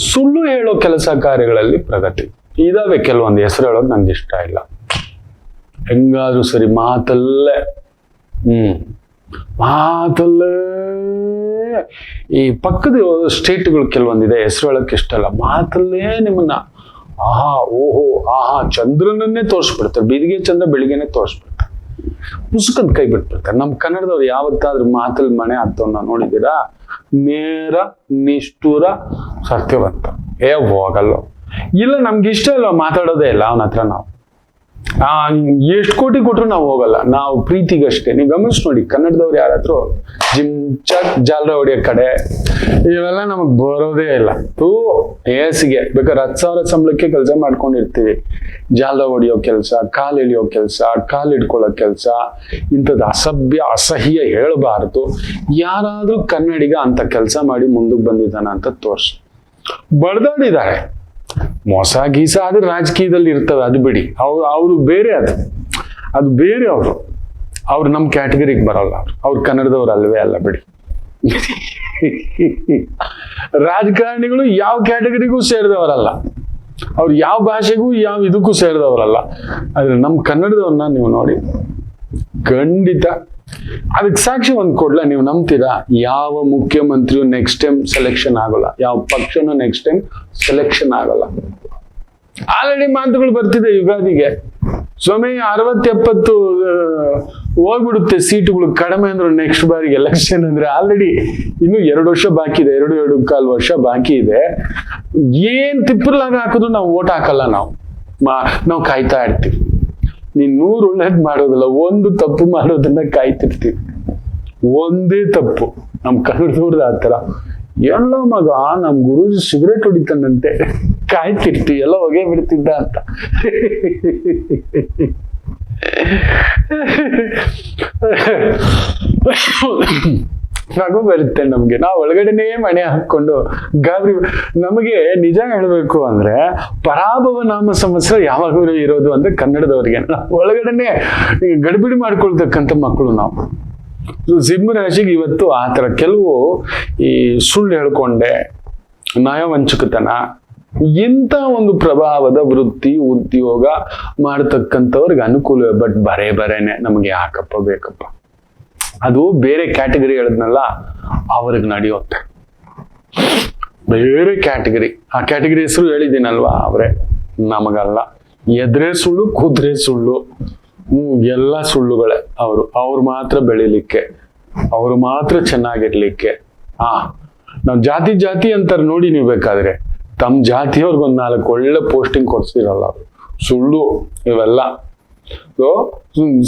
ಸುಳ್ಳು ಹೇಳೋ ಕೆಲಸ ಕಾರ್ಯಗಳಲ್ಲಿ ಪ್ರಗತಿ. ಇದಾವೆ ಕೆಲವೊಂದು, ಹೆಸರು ಹೇಳೋದು ನಂಗೆ ಇಷ್ಟ ಇಲ್ಲ. ಹೆಂಗಾದ್ರೂ ಸರಿ ಮಾತಲ್ಲೇ ಈ ಪಕ್ಕದ ಸ್ಟೇಟ್ಗಳು ಕೆಲವೊಂದಿದೆ, ಹೆಸರು ಹೇಳೋಕೆ ಇಷ್ಟ ಇಲ್ಲ. ಮಾತಲ್ಲೇ ನಿಮ್ಮನ್ನ ಚಂದ್ರನನ್ನೇ ತೋರಿಸ್ಬಿಡ್ತಾರೆ. ಬೀದಿಗೆ ಚಂದ್ರ ಬೆಳಿಗ್ಗೆನೆ ತೋರಿಸ್ಬಿಡ್ತಾರೆ. ಪುಸ್ತಕದ ಕೈ ಬಿಟ್ಬಿಡ್ತಾರೆ. ನಮ್ಮ ಕನ್ನಡದವ್ರು ಯಾವತ್ತಾದ್ರೂ ಮಾತಲ್ಲಿ ಮನೆ ಆಗ್ತವನ್ನ ನೋಡಿದ್ದೀರಾ? ನೇರ, ನಿಷ್ಠುರ, ಸತ್ಯವಂತ. ಹೋಗಲ್ಲ. ಇಲ್ಲ, ನಮ್ಗೆ ಇಷ್ಟ ಇಲ್ಲ, ಮಾತಾಡೋದೇ ಇಲ್ಲ ಅವನ ಹತ್ರ ನಾವು. ಎಷ್ಟು ಕೋಟಿ ಕೊಟ್ರು ನಾವು ಹೋಗಲ್ಲ, ನಾವು ಪ್ರೀತಿಗಷ್ಟೇ. ನೀವು ಗಮನಿಸಿ ನೋಡಿ, ಕನ್ನಡದವ್ರು ಯಾರಾದ್ರೂ ಜಿಮ್ ಚಕ್ ಜಾಲರ ಹೊಡಿಯೋ ಕಡೆ ಇವೆಲ್ಲ ನಮಗ್ ಬರೋದೇ ಇಲ್ಲ. ಏಸಿಗೆ ಬೇಕಾದ್ರೆ 10,000 ಸಂಬಳಕ್ಕೆ ಕೆಲಸ ಮಾಡ್ಕೊಂಡಿರ್ತೀವಿ. ಜಾಲರ ಹೊಡಿಯೋ ಕೆಲಸ, ಕಾಲು ಎಳಿಯೋ ಕೆಲಸ, ಕಾಲು ಹಿಡ್ಕೊಳ್ಳೋ ಕೆಲಸ, ಇಂಥದ್ದು ಅಸಭ್ಯ ಅಸಹ್ಯ ಹೇಳಬಾರದು. ಯಾರಾದ್ರೂ ಕನ್ನಡಿಗ ಅಂತ ಕೆಲಸ ಮಾಡಿ ಮುಂದಕ್ಕೆ ಬಂದಿದ್ದಾನ ಅಂತ ತೋರ್ಸು. ಬಡ್ದಾಡಿದ್ದಾರೆ, ಮೋಸ ಗೀಸ ಆದ್ರೆ ರಾಜಕೀಯದಲ್ಲಿ ಇರ್ತವೆ, ಅದು ಬಿಡಿ. ಅವರು ಬೇರೆ, ಅದು ಬೇರೆ. ಅವ್ರು ನಮ್ಮ ಕ್ಯಾಟಗರಿಗೆ ಬರಲ್ಲ. ಅವ್ರು ಕನ್ನಡದವ್ರು ಅಲ್ವೇ ಅಲ್ಲ ಬಿಡಿ. ರಾಜಕಾರಣಿಗಳು ಯಾವ ಕ್ಯಾಟಗರಿಗೂ ಸೇರಿದವರಲ್ಲ, ಅವ್ರು ಯಾವ ಭಾಷೆಗೂ ಯಾವ ಇದಕ್ಕೂ ಸೇರಿದವರಲ್ಲ. ಆದ್ರೆ ನಮ್ಮ ಕನ್ನಡದವ್ರನ್ನ ನೀವು ನೋಡಿ, ಖಂಡಿತ ಅದಕ್ಕೆ ಸಾಕ್ಷಿ ಒಂದು ಕೊಡ್ಲ, ನೀವು ನಂಬ್ತೀರಾ? ಯಾವ ಮುಖ್ಯಮಂತ್ರಿಯು ನೆಕ್ಸ್ಟ್ ಟೈಮ್ ಸೆಲೆಕ್ಷನ್ ಆಗೋಲ್ಲ, ಯಾವ ಪಕ್ಷನೂ ನೆಕ್ಸ್ಟ್ ಟೈಮ್ ಸೆಲೆಕ್ಷನ್ ಆಗಲ್ಲ. ಆಲ್ರೆಡಿ ಮಾತುಗಳು ಬರ್ತಿದೆ ಯುಗಾದಿಗೆ. ಸ್ವಾಮಿ 60-70 ಹೋಗ್ಬಿಡುತ್ತೆ ಸೀಟುಗಳು ಕಡಿಮೆ ಅಂದ್ರೆ ನೆಕ್ಸ್ಟ್ ಬಾರಿಗೆ ಎಲೆಕ್ಷನ್ ಅಂದ್ರೆ. ಆಲ್ರೆಡಿ ಇನ್ನು 2 ವರ್ಷ ಬಾಕಿ ಇದೆ, 2.25 ವರ್ಷ ಬಾಕಿ ಇದೆ. ಏನ್ ತಿಪ್ಪರ್ಲಾಗ ಹಾಕಿದ್ರು ನಾವು ಓಟ್ ಹಾಕಲ್ಲ. ನಾವು ಕಾಯ್ತಾ ಇರ್ತೀವಿ. ನೀನ್ 100 ಒಳ್ಳೇದ್ ಮಾಡೋದಿಲ್ಲ, ಒಂದು ತಪ್ಪು ಮಾಡೋದನ್ನ ಕಾಯ್ತಿರ್ತೀವಿ. ಒಂದೇ ತಪ್ಪು. ನಮ್ ಕನ್ನಡದವ್ರದ್ದು ಆ ತರ, ಎಲ್ಲ ಮಗ ನಮ್ ಗುರುಜಿ ಸಿಗರೇಟ್ ಹೊಡಿತಾನಂತೆ, ಕಾಯ್ತಿರ್ತೀವಿ, ಎಲ್ಲ ಹೊಗೆ ಬಿಡ್ತಿದ್ದ ಅಂತ. ನಗು ಬರುತ್ತೆ ನಮ್ಗೆ. ನಾವು ಒಳಗಡೆನೇ ಮಣೆ ಹಾಕೊಂಡು ಗಾಬರಿ. ನಮಗೆ ನಿಜ ಹೇಳ್ಬೇಕು ಅಂದ್ರೆ ಪರಾಭವ ನಾಮ ಸಂವತ್ಸರ ಯಾವಾಗಲೂ ಇರೋದು ಅಂದ್ರೆ ಕನ್ನಡದವ್ರಿಗೆ. ನಾವು ಒಳಗಡೆನೆ ಗಡಿಬಿಡಿ ಮಾಡ್ಕೊಳ್ತಕ್ಕಂಥ ಮಕ್ಕಳು ನಾವು. ಸಿಂಹ ರಾಶಿಗೆ ಇವತ್ತು ಆತರ ಕೆಲವು ಈ ಸುಳ್ಳು ಹೇಳ್ಕೊಂಡೆ, ನಯವಂಚಕತನ, ಇಂಥ ಒಂದು ಪ್ರಭಾವದ ವೃತ್ತಿ ಉದ್ಯೋಗ ಮಾಡತಕ್ಕಂಥವ್ರಿಗೆ ಅನುಕೂಲವೇ. ಬಟ್ ಬರೇನೆ ನಮಗೆ ಯಾಕಪ್ಪ ಬೇಕಪ್ಪ, ಅದು ಬೇರೆ ಕ್ಯಾಟಗರಿ ಹೇಳಿದ್ನಲ್ಲ ಅವ್ರಿಗೆ ನಡೆಯುತ್ತೆ. ಬೇರೆ ಕ್ಯಾಟಗರಿ, ಆ ಕ್ಯಾಟಗರಿ ಹೆಸರು ಹೇಳಿದ್ದೀನಲ್ವಾ, ಅವರೇ. ನಮಗಲ್ಲ. ಎದ್ರೆ ಸುಳ್ಳು, ಕುದ್ರೆ ಸುಳ್ಳು, ಎಲ್ಲ ಸುಳ್ಳುಗಳೇ. ಅವ್ರು ಮಾತ್ರ ಬೆಳಿಲಿಕ್ಕೆ, ಅವ್ರು ಮಾತ್ರ ಚೆನ್ನಾಗಿರ್ಲಿಕ್ಕೆ. ನಾವು ಜಾತಿ ಅಂತಾರೆ ನೋಡಿ, ನೀವು ಬೇಕಾದ್ರೆ ತಮ್ಮ ಜಾತಿಯವ್ರಿಗೊಂದು 4 ಒಳ್ಳೆ ಪೋಸ್ಟಿಂಗ್ ಕೊಡ್ಸಿರಲ್ಲ ಅವರು. ಸುಳ್ಳು ಇವೆಲ್ಲ. ಸೊ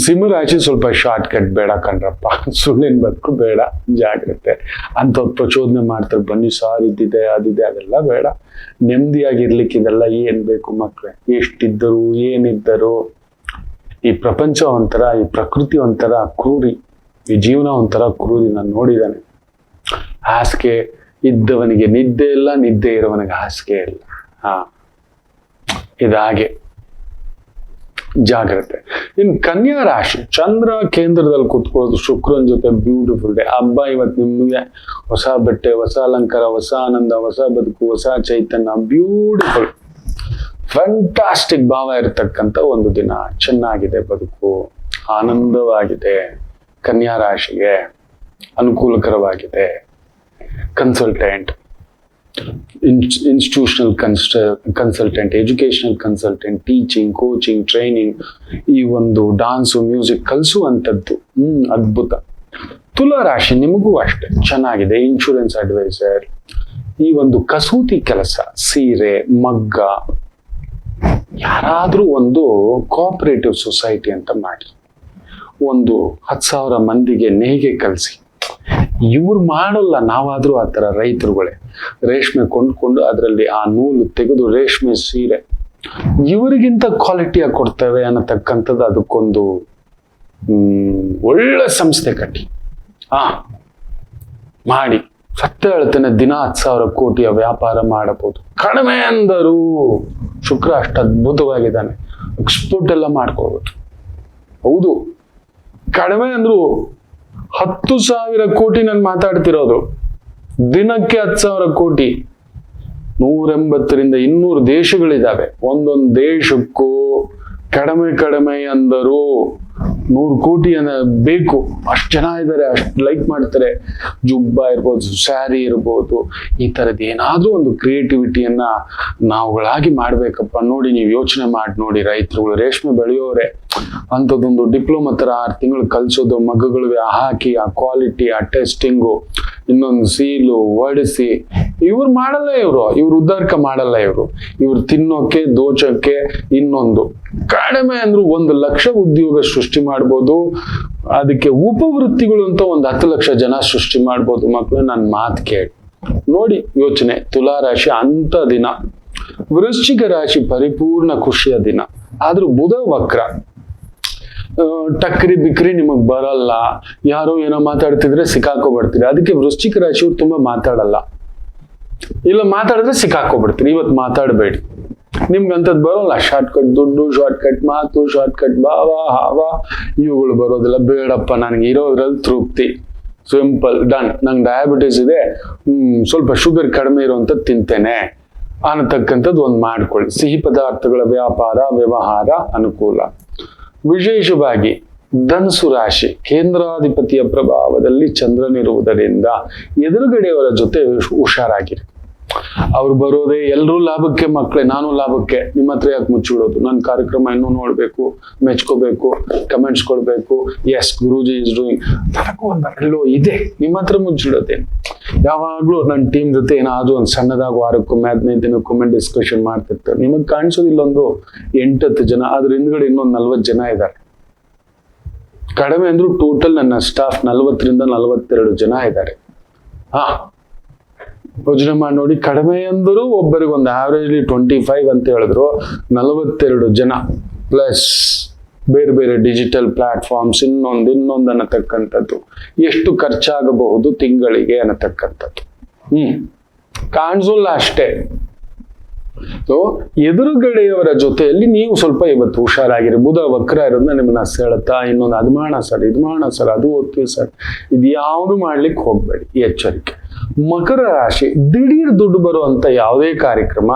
ಸಿಂಹರಾಶಿ ಸ್ವಲ್ಪ ಶಾರ್ಟ್ ಕಟ್ ಬೇಡ ಕಣ್ರಪ್ಪ, ಸುಳ್ಳಿನ ಬದುಕು ಬೇಡ, ಜಾಗ್ರತೆ. ಅಂಥವ್ರು ಪ್ರಚೋದನೆ ಮಾಡ್ತಾರೆ, ಬನ್ನಿ ಸಾರ್ ಇದ್ದಿದೆ ಅದಿದೆ, ಅದೆಲ್ಲ ಬೇಡ. ನೆಮ್ಮದಿಯಾಗಿರ್ಲಿಕ್ಕೆ ಇದೆಲ್ಲ ಏನ್ ಬೇಕು ಮಕ್ಳೇ? ಎಷ್ಟಿದ್ದರು ಏನಿದ್ದರು, ಈ ಪ್ರಪಂಚ ಒಂಥರ, ಈ ಪ್ರಕೃತಿ ಒಂಥರ ಕ್ರೂರಿ, ಈ ಜೀವನ ಒಂಥರ ಕ್ರೂರಿ. ನಾನು ನೋಡಿದ್ದಾನೆ. ಹಾಸಿಗೆ ಇದ್ದವನಿಗೆ ನಿದ್ದೆ ಇಲ್ಲ, ನಿದ್ದೆ ಇರೋವನಿಗೆ ಹಾಸಿಗೆ ಇಲ್ಲ. ಇದಾಗೆ ಜಾಗ್ರತೆ. ಇನ್ನು ಕನ್ಯಾ ರಾಶಿ, ಚಂದ್ರ ಕೇಂದ್ರದಲ್ಲಿ ಕೂತ್ಕೊಳ್ಳೋದು, ಶುಕ್ರನ ಜೊತೆ ಬ್ಯೂಟಿಫುಲ್ ಡೇ. ಹಬ್ಬ ಇವತ್ತು ನಿಮಗೆ. ಹೊಸ ಬಟ್ಟೆ, ಹೊಸ ಅಲಂಕಾರ, ಹೊಸ ಆನಂದ, ಹೊಸ ಬದುಕು, ಹೊಸ ಚೈತನ್ಯ, ಬ್ಯೂಟಿಫುಲ್ ಫ್ಯಾಂಟಾಸ್ಟಿಕ್ ಭಾವ ಇರತಕ್ಕಂಥ ಒಂದು ದಿನ. ಚೆನ್ನಾಗಿದೆ ಬದುಕು, ಆನಂದವಾಗಿದೆ. ಕನ್ಯಾ ರಾಶಿಗೆ ಅನುಕೂಲಕರವಾಗಿದೆ. Consultant, institutional consultant, educational consultant, teaching, coaching, training, ಈ ಒಂದು ಡಾನ್ಸು ಮ್ಯೂಸಿಕ್ ಕಲಿಸುವಂಥದ್ದು. ಅದ್ಭುತ. ತುಲಾ ರಾಶಿ ನಿಮಗೂ ಅಷ್ಟೇ ಚೆನ್ನಾಗಿದೆ. ಇನ್ಶೂರೆನ್ಸ್ ಅಡ್ವೈಸರ್, ಈ ಒಂದು ಕಸೂತಿ ಕೆಲಸ, ಸೀರೆ, ಮಗ್ಗ, ಯಾರಾದ್ರೂ ಒಂದು ಕೋಆಪರೇಟಿವ್ ಸೊಸೈಟಿ ಅಂತ ಮಾಡಿ, ಒಂದು 10,000 ಮಂದಿಗೆ ನೇಯ್ಗೆ ಕಲಿಸಿ. ಇವ್ರು ಮಾಡಲ್ಲ, ನಾವಾದ್ರೂ ಆ ಥರ ರೈತರುಗಳೇ ರೇಷ್ಮೆ ಕೊಂಡ್ಕೊಂಡು ಅದರಲ್ಲಿ ಆ ನೂಲು ತೆಗೆದು ರೇಷ್ಮೆ ಸೀರೆ ಇವರಿಗಿಂತ ಕ್ವಾಲಿಟಿಯಾಗಿ ಕೊಡ್ತೇವೆ ಅನ್ನತಕ್ಕಂಥದ್ದು. ಅದಕ್ಕೊಂದು ಒಳ್ಳೆ ಸಂಸ್ಥೆ ಕಟ್ಟಿ ಮಾಡಿ, ಸತ್ಯ ಹೇಳ್ತೇನೆ, ದಿನ 10,000 ಕೋಟಿಯ ವ್ಯಾಪಾರ ಮಾಡಬಹುದು. ಕಡಿಮೆ ಅಂದರು ಶುಕ್ರ ಅಷ್ಟು ಅದ್ಭುತವಾಗಿದ್ದಾನೆ, ಎಕ್ಸ್ಪೋರ್ಟ್ ಎಲ್ಲ ಮಾಡ್ಕೋಬಹುದು. ಹೌದು, ಕಡಿಮೆ ಅಂದ್ರು 10,000 ಕೋಟಿ ನಾನು ಮಾತಾಡ್ತಿರೋದು. ದಿನಕ್ಕೆ 10,000 ಕೋಟಿ. 180ರಿಂದ 200 ದೇಶಗಳಿದ್ದಾವೆ. ಒಂದೊಂದು ದೇಶಕ್ಕೂ ಕಡಿಮೆ ಅಂದರು 100 ಕೋಟಿ ಬೇಕು. ಅಷ್ಟು ಜನ ಇದ್ದಾರೆ, ಅಷ್ಟು ಲೈಕ್ ಮಾಡ್ತಾರೆ. ಜುಬ್ಬ ಇರ್ಬೋದು, ಸ್ಯಾರಿ ಇರ್ಬೋದು, ಈ ತರದ್ ಏನಾದ್ರೂ ಒಂದು ಕ್ರಿಯೇಟಿವಿಟಿಯನ್ನ ನಾವುಗಳಾಗಿ ಮಾಡ್ಬೇಕಪ್ಪ. ನೋಡಿ, ನೀವು ಯೋಚನೆ ಮಾಡಿ ನೋಡಿ, ರೈತರುಗಳು ರೇಷ್ಮೆ ಬೆಳೆಯೋರೆ ಅಂಥದ್ದೊಂದು ಡಿಪ್ಲೊಮಾ ತರ 6 ತಿಂಗಳು ಕಲ್ಸೋದು, ಮಗ್ಗುಗಳಿಗೆ ಹಾಕಿ ಆ ಕ್ವಾಲಿಟಿ, ಆ ಟೆಸ್ಟಿಂಗು, ಇನ್ನೊಂದು ಸೀಲು ಹೊಡಿಸಿ ಇವ್ರು ಮಾಡಲ್ಲ, ಇವ್ರು ಉದ್ಧಾರಕ ಮಾಡಲ್ಲ. ಇವ್ರು ತಿನ್ನೋಕೆ ದೋಚಕ್ಕೆ ಇನ್ನೊಂದು ಕಡಿಮೆ ಅಂದ್ರೂ 1 ಲಕ್ಷ ಉದ್ಯೋಗ ಸೃಷ್ಟಿ ಮಾಡ್ಬೋದು. ಅದಕ್ಕೆ ಉಪವೃತ್ತಿಗಳು ಅಂತ 10 ಲಕ್ಷ ಜನ ಸೃಷ್ಟಿ ಮಾಡ್ಬೋದು. ಮಕ್ಕಳು ನನ್ನ ಮಾತು ಕೇಳಿ ನೋಡಿ, ಯೋಚನೆ. ತುಲಾ ರಾಶಿ ಅಂತ ದಿನ, ವೃಶ್ಚಿಕ ರಾಶಿ ಪರಿಪೂರ್ಣ ಖುಷಿಯ ದಿನ. ಆದ್ರೂ ಬುಧ ವಕ್ರ, ಟಕ್ರಿ ಬಿಕ್ರಿ ನಿಮಗ್ ಬರಲ್ಲ. ಯಾರೋ ಏನೋ ಮಾತಾಡ್ತಿದ್ರೆ ಸಿಕ್ಕಾಕೊಬಿಡ್ತೀರಿ. ಅದಕ್ಕೆ ವೃಶ್ಚಿಕ ರಾಶಿಯವ್ರು ತುಂಬಾ ಮಾತಾಡಲ್ಲ. ಇಲ್ಲ ಮಾತಾಡಿದ್ರೆ ಸಿಕ್ಕಾಕೊಬಿಡ್ತೀರಿ. ಇವತ್ತು ಮಾತಾಡಬೇಡಿ, ನಿಮ್ಗಂತದ್ ಬರೋಲ್ಲ. ಶಾರ್ಟ್ಕಟ್ ದುಡ್ಡು, ಶಾರ್ಟ್ಕಟ್ ಮಾತು, ಶಾರ್ಟ್ಕಟ್ ಭಾವ ಹಾವ ಇವುಗಳು ಬರೋದಿಲ್ಲ. ಬೇಡಪ್ಪ, ನನಗೆ ಇರೋದ್ರಲ್ಲಿ ತೃಪ್ತಿ, ಸಿಂಪಲ್, ಡನ್. ನಂಗೆ ಡಯಾಬಿಟಿಸ್ ಇದೆ, ಸ್ವಲ್ಪ ಶುಗರ್ ಕಡಿಮೆ ಇರುವಂಥದ್ದು ತಿಂತೇನೆ ಅನ್ನತಕ್ಕಂಥದ್ದು ಒಂದು ಮಾಡ್ಕೊಳ್ಳಿ. ಸಿಹಿ ಪದಾರ್ಥಗಳ ವ್ಯಾಪಾರ ವ್ಯವಹಾರ ಅನುಕೂಲ. ವಿಶೇಷವಾಗಿ ಧನುಸು ರಾಶಿ, ಕೇಂದ್ರಾಧಿಪತಿಯ ಪ್ರಭಾವದಲ್ಲಿ ಚಂದ್ರನಿರುವುದರಿಂದ ಎದುರುಗಡೆಯವರ ಜೊತೆ ಹುಷಾರಾಗಿರಿ. ಅವ್ರು ಬರೋದೇ ಎಲ್ರೂ ಲಾಭಕ್ಕೆ ಮಕ್ಕಳೇ, ನಾನು ಲಾಭಕ್ಕೆ. ನಿಮ್ಮ ಹತ್ರ ಯಾಕೆ ಮುಚ್ಚಿಡೋದು? ನನ್ನ ಕಾರ್ಯಕ್ರಮ ಇನ್ನೂ ನೋಡ್ಬೇಕು, ಮೆಚ್ಕೋಬೇಕು, ಕಮೆಂಟ್ಸ್ ಕೊಡ್ಬೇಕು. ಎಸ್ ಗುರೂಜಿ ಇಸ್ ಡೂಯಿಂಗ್, ನನಗೂ ಒಂದು ಇದೆ. ನಿಮ್ಮ ಹತ್ರ ಮುಚ್ಚಿಡೋದೇನು? ಯಾವಾಗ್ಲೂ ನನ್ನ ಟೀಮ್ ಜೊತೆ ಏನಾದ್ರು ಒಂದು ಸಣ್ಣದಾಗ ವಾರಕ್ಕೊಮ್ಮೆ 15 ದಿನಕ್ಕೊಮ್ಮೆ ಡಿಸ್ಕಷನ್ ಮಾಡ್ತಿರ್ತಾರೆ. ನಿಮಗ್ ಕಾಣಿಸೋದು ಇಲ್ಲೊಂದು 8-10 ಜನ, ಅದ್ರ ಹಿಂದ್ಗಡೆ ಇನ್ನೊಂದು 40 ಜನ ಇದ್ದಾರೆ. ಕಡಿಮೆ ಅಂದ್ರೂ ಟೋಟಲ್ ನನ್ನ ಸ್ಟಾಫ್ 40ರಿಂದ 42 ಜನ ಇದ್ದಾರೆ. ಯೋಚನೆ ಮಾಡಿ ನೋಡಿ. ಕಡಿಮೆ ಅಂದರೂ ಒಬ್ಬರಿಗೆ ಒಂದು ಆವರೇಜ್ಲಿ 25 ಅಂತ ಹೇಳಿದ್ರು, 42 ಜನ ಪ್ಲಸ್ ಬೇರೆ ಬೇರೆ ಡಿಜಿಟಲ್ ಪ್ಲಾಟ್ಫಾರ್ಮ್ಸ್ ಇನ್ನೊಂದು ಅನ್ನತಕ್ಕಂಥದ್ದು. ಎಷ್ಟು ಖರ್ಚಾಗಬಹುದು ತಿಂಗಳಿಗೆ ಅನ್ನತಕ್ಕಂಥದ್ದು ಕಾಣಿಸೋಲ್ಲ ಅಷ್ಟೇ. ಸೊ ಎದುರುಗಡೆಯವರ ಜೊತೆಯಲ್ಲಿ ನೀವು ಸ್ವಲ್ಪ ಇವತ್ತು ಹುಷಾರಾಗಿರಿ. ಬುಧ ವಕ್ರ ಇರೋದನ್ನ ನಿಮ್ಮನ್ನ ಸೆಳೆತ, ಇನ್ನೊಂದು ಅದು ಮಾಡೋಣ ಸರ್, ಇದು ಮಾಡೋಣ ಸರ್, ಅದು ಓದ್ತೀವಿ ಸರ್, ಇದು ಯಾವುದು ಮಾಡ್ಲಿಕ್ಕೆ ಹೋಗ್ಬೇಡಿ, ಎಚ್ಚರಿಕೆ. ಮಕರ ರಾಶಿ, ದಿಢೀರ್ ದುಡ್ಡು ಬರುವಂತ ಯಾವುದೇ ಕಾರ್ಯಕ್ರಮ,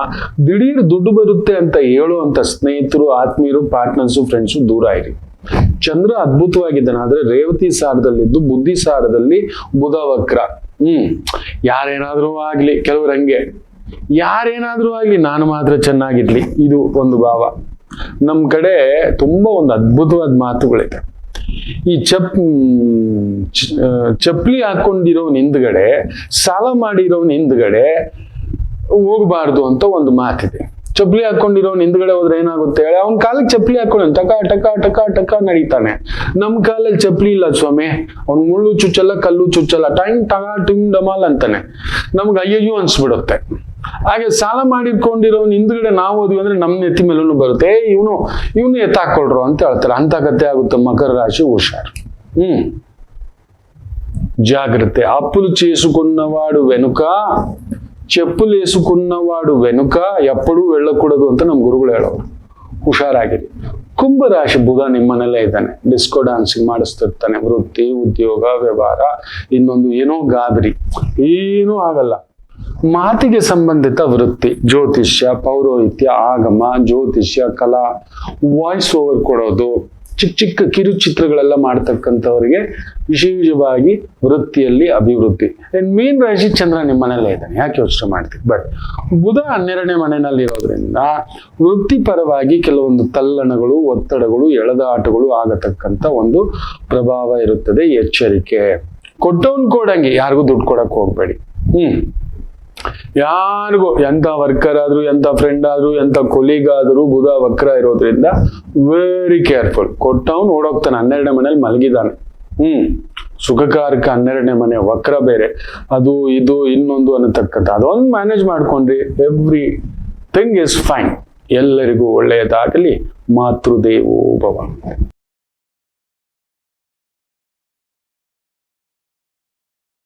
ದಿಢೀರ್ ದುಡ್ಡು ಬರುತ್ತೆ ಅಂತ ಹೇಳುವಂತ ಸ್ನೇಹಿತರು, ಆತ್ಮೀಯರು, ಪಾರ್ಟ್ನರ್ಸು, ಫ್ರೆಂಡ್ಸು ದೂರ ಇರಿ. ಚಂದ್ರ ಅದ್ಭುತವಾಗಿದ್ದಾನೆ, ಆದ್ರೆ ರೇವತಿ ಸಾರದಲ್ಲಿದ್ದು ಬುದ್ಧಿ ಸಾರದಲ್ಲಿ ಬುಧ ವಕ್ರ. ಯಾರೇನಾದ್ರೂ ಆಗ್ಲಿ, ಕೆಲವ್ರು ಹಂಗೆ, ಯಾರೇನಾದ್ರೂ ಆಗ್ಲಿ ನಾನು ಮಾತ್ರ ಚೆನ್ನಾಗಿರ್ಲಿ, ಇದು ಒಂದು ಭಾವ. ನಮ್ ಕಡೆ ತುಂಬಾ ಒಂದು ಅದ್ಭುತವಾದ ಮಾತುಗಳಿದೆ. ಈ ಚಪ್ಪಲಿ ಹಾಕೊಂಡಿರೋನ್ ಹಿಂದ್ಗಡೆ, ಸಾಲ ಮಾಡಿರೋನ್ ಹಿಂದ್ಗಡೆ ಹೋಗ್ಬಾರ್ದು ಅಂತ ಒಂದು ಮಾತಿದೆ. ಚಪ್ಪಲಿ ಹಾಕೊಂಡಿರೋನ್ ಹಿಂದ್ಗಡೆ ಹೋದ್ರೆ ಏನಾಗುತ್ತೆ ಹೇಳಿ? ಅವ್ನ ಕಾಲಕ್ಕೆ ಚಪ್ಪಲಿ ಹಾಕೊಂಡು ಟಕ ಟಕ ಟಕ ಟಕ ನಡೀತಾನೆ. ನಮ್ ಕಾಲಲ್ಲಿ ಚಪ್ಪಲಿ ಇಲ್ಲ ಸ್ವಾಮಿ, ಅವ್ನ್ ಮುಳ್ಳು ಚುಚ್ಚಲ್ಲ, ಕಲ್ಲು ಚುಚ್ಚಲ್ಲ, ಟೈಮ್ ಟಗ ಟಿಮ್ ಡಮಾಲ್ ಅಂತಾನೆ. ನಮ್ಗೆ ಅಯ್ಯಯ್ಯೋ ಅನ್ಸ್ಬಿಡುತ್ತೆ. ಹಾಗೆ ಸಾಲ ಮಾಡಿಕೊಂಡಿರೋನ್ ಹಿಂದ್ಗಡೆ ನಾವು ಹೋದ್ವಿ ಅಂದ್ರೆ ನಮ್ ನೆತ್ತಿ ಮೇಲೂ ಬರುತ್ತೆ, ಇವನು ಎತ್ತಾಕೊಳ್ರು ಅಂತ ಹೇಳ್ತಾರೆ. ಅಂತ ಕತೆ ಆಗುತ್ತೆ. ಮಕರ ರಾಶಿ ಹುಷಾರು. జాగ్రత్త. అప్పులు చేసుకున్నవాడు వెనుక చెప్పులు వేసుకున్నవాడు వెనుక ఎప్పుడూ వెళ్ళకూడదు ಅಂತ ನಮ್ಮ ಗುರುಗಳು ಹೇಳೋರು. ಹುಷಾರಾಗಿರಿ. ಕುಂಭರಾಶಿ, ಬುಧ ನಿಮ್ಮನೆಲ್ಲೇ ಇದ್ದಾನೆ. ಡಿಸ್ಕೋ ಡ್ಯಾನ್ಸಿಂಗ್ ಮಾಡಿಸ್ತಿರ್ತಾನೆ. ವೃತ್ತಿ, ಉದ್ಯೋಗ, ವ್ಯವಹಾರ, ಇನ್ನೊಂದು ಏನೋ ಗಾಬರಿ, ಏನೂ ಆಗಲ್ಲ. ಮಾತಿಗೆ ಸಂಬಂಧಿತ ವೃತ್ತಿ, ಜ್ಯೋತಿಷ್ಯ, ಪೌರೋಹಿತ್ಯ, ಆಗಮ, ಜ್ಯೋತಿಷ್ಯ, ಕಲಾ, ವಾಯ್ಸ್ ಓವರ್ ಕೊಡೋದು, ಚಿಕ್ಕ ಚಿಕ್ಕ ಕಿರುಚಿತ್ರಗಳೆಲ್ಲ ಮಾಡ್ತಕ್ಕಂಥವ್ರಿಗೆ ವಿಶೇಷವಾಗಿ ವೃತ್ತಿಯಲ್ಲಿ ಅಭಿವೃದ್ಧಿ. ಮೀನ್ ರಾಶಿ, ಚಂದ್ರ ನಿಮ್ಮನೆಲ್ಲೇ ಇದ್ದಾನೆ, ಯಾಕೆ ಯೋಚನೆ ಮಾಡ್ತೀವಿ. ಬಟ್ ಬುಧ 12ನೇ ಮನೆಯಲ್ಲಿ ಇರೋದ್ರಿಂದ ವೃತ್ತಿಪರವಾಗಿ ಕೆಲವೊಂದು ತಲ್ಲಣಗಳು, ಒತ್ತಡಗಳು, ಎಳೆದಾಟಗಳು ಆಗತಕ್ಕಂಥ ಒಂದು ಪ್ರಭಾವ ಇರುತ್ತದೆ. ಎಚ್ಚರಿಕೆ. ಕೊಟ್ಟವನ್ ಕೊಡಂಗೆ ಯಾರಿಗೂ ದುಡ್ಡು ಕೊಡಕ್ ಹೋಗ್ಬೇಡಿ. ಯಾರಿಗೂ, ಎಂತ ವರ್ಕರ್ ಆದ್ರೂ, ಎಂತ ಫ್ರೆಂಡ್ ಆದ್ರೂ, ಎಂತ ಕೊಲೀಗ್ ಆದ್ರೂ ಬುಧ ವಕ್ರ ಇರೋದ್ರಿಂದ ವೆರಿ ಕೇರ್ಫುಲ್. ಕೊಟ್ಟವನು ಓಡೋಗ್ತಾನೆ. 12ನೇ ಮನೇಲಿ ಮಲಗಿದಾನೆ. ಸುಖಕಾರಕ 12ನೇ ಮನೆ, ವಕ್ರ ಬೇರೆ, ಅದು ಇದು ಇನ್ನೊಂದು ಅನ್ನತಕ್ಕಂಥ ಅದೊಂದು ಮ್ಯಾನೇಜ್ ಮಾಡ್ಕೊಂಡ್ರಿ, ಎವ್ರಿ ಥಿಂಗ್ ಇಸ್ ಫೈನ್. ಎಲ್ಲರಿಗೂ ಒಳ್ಳೆಯದಾಗಲಿ. ಮಾತೃದೇವೋ ಭವ.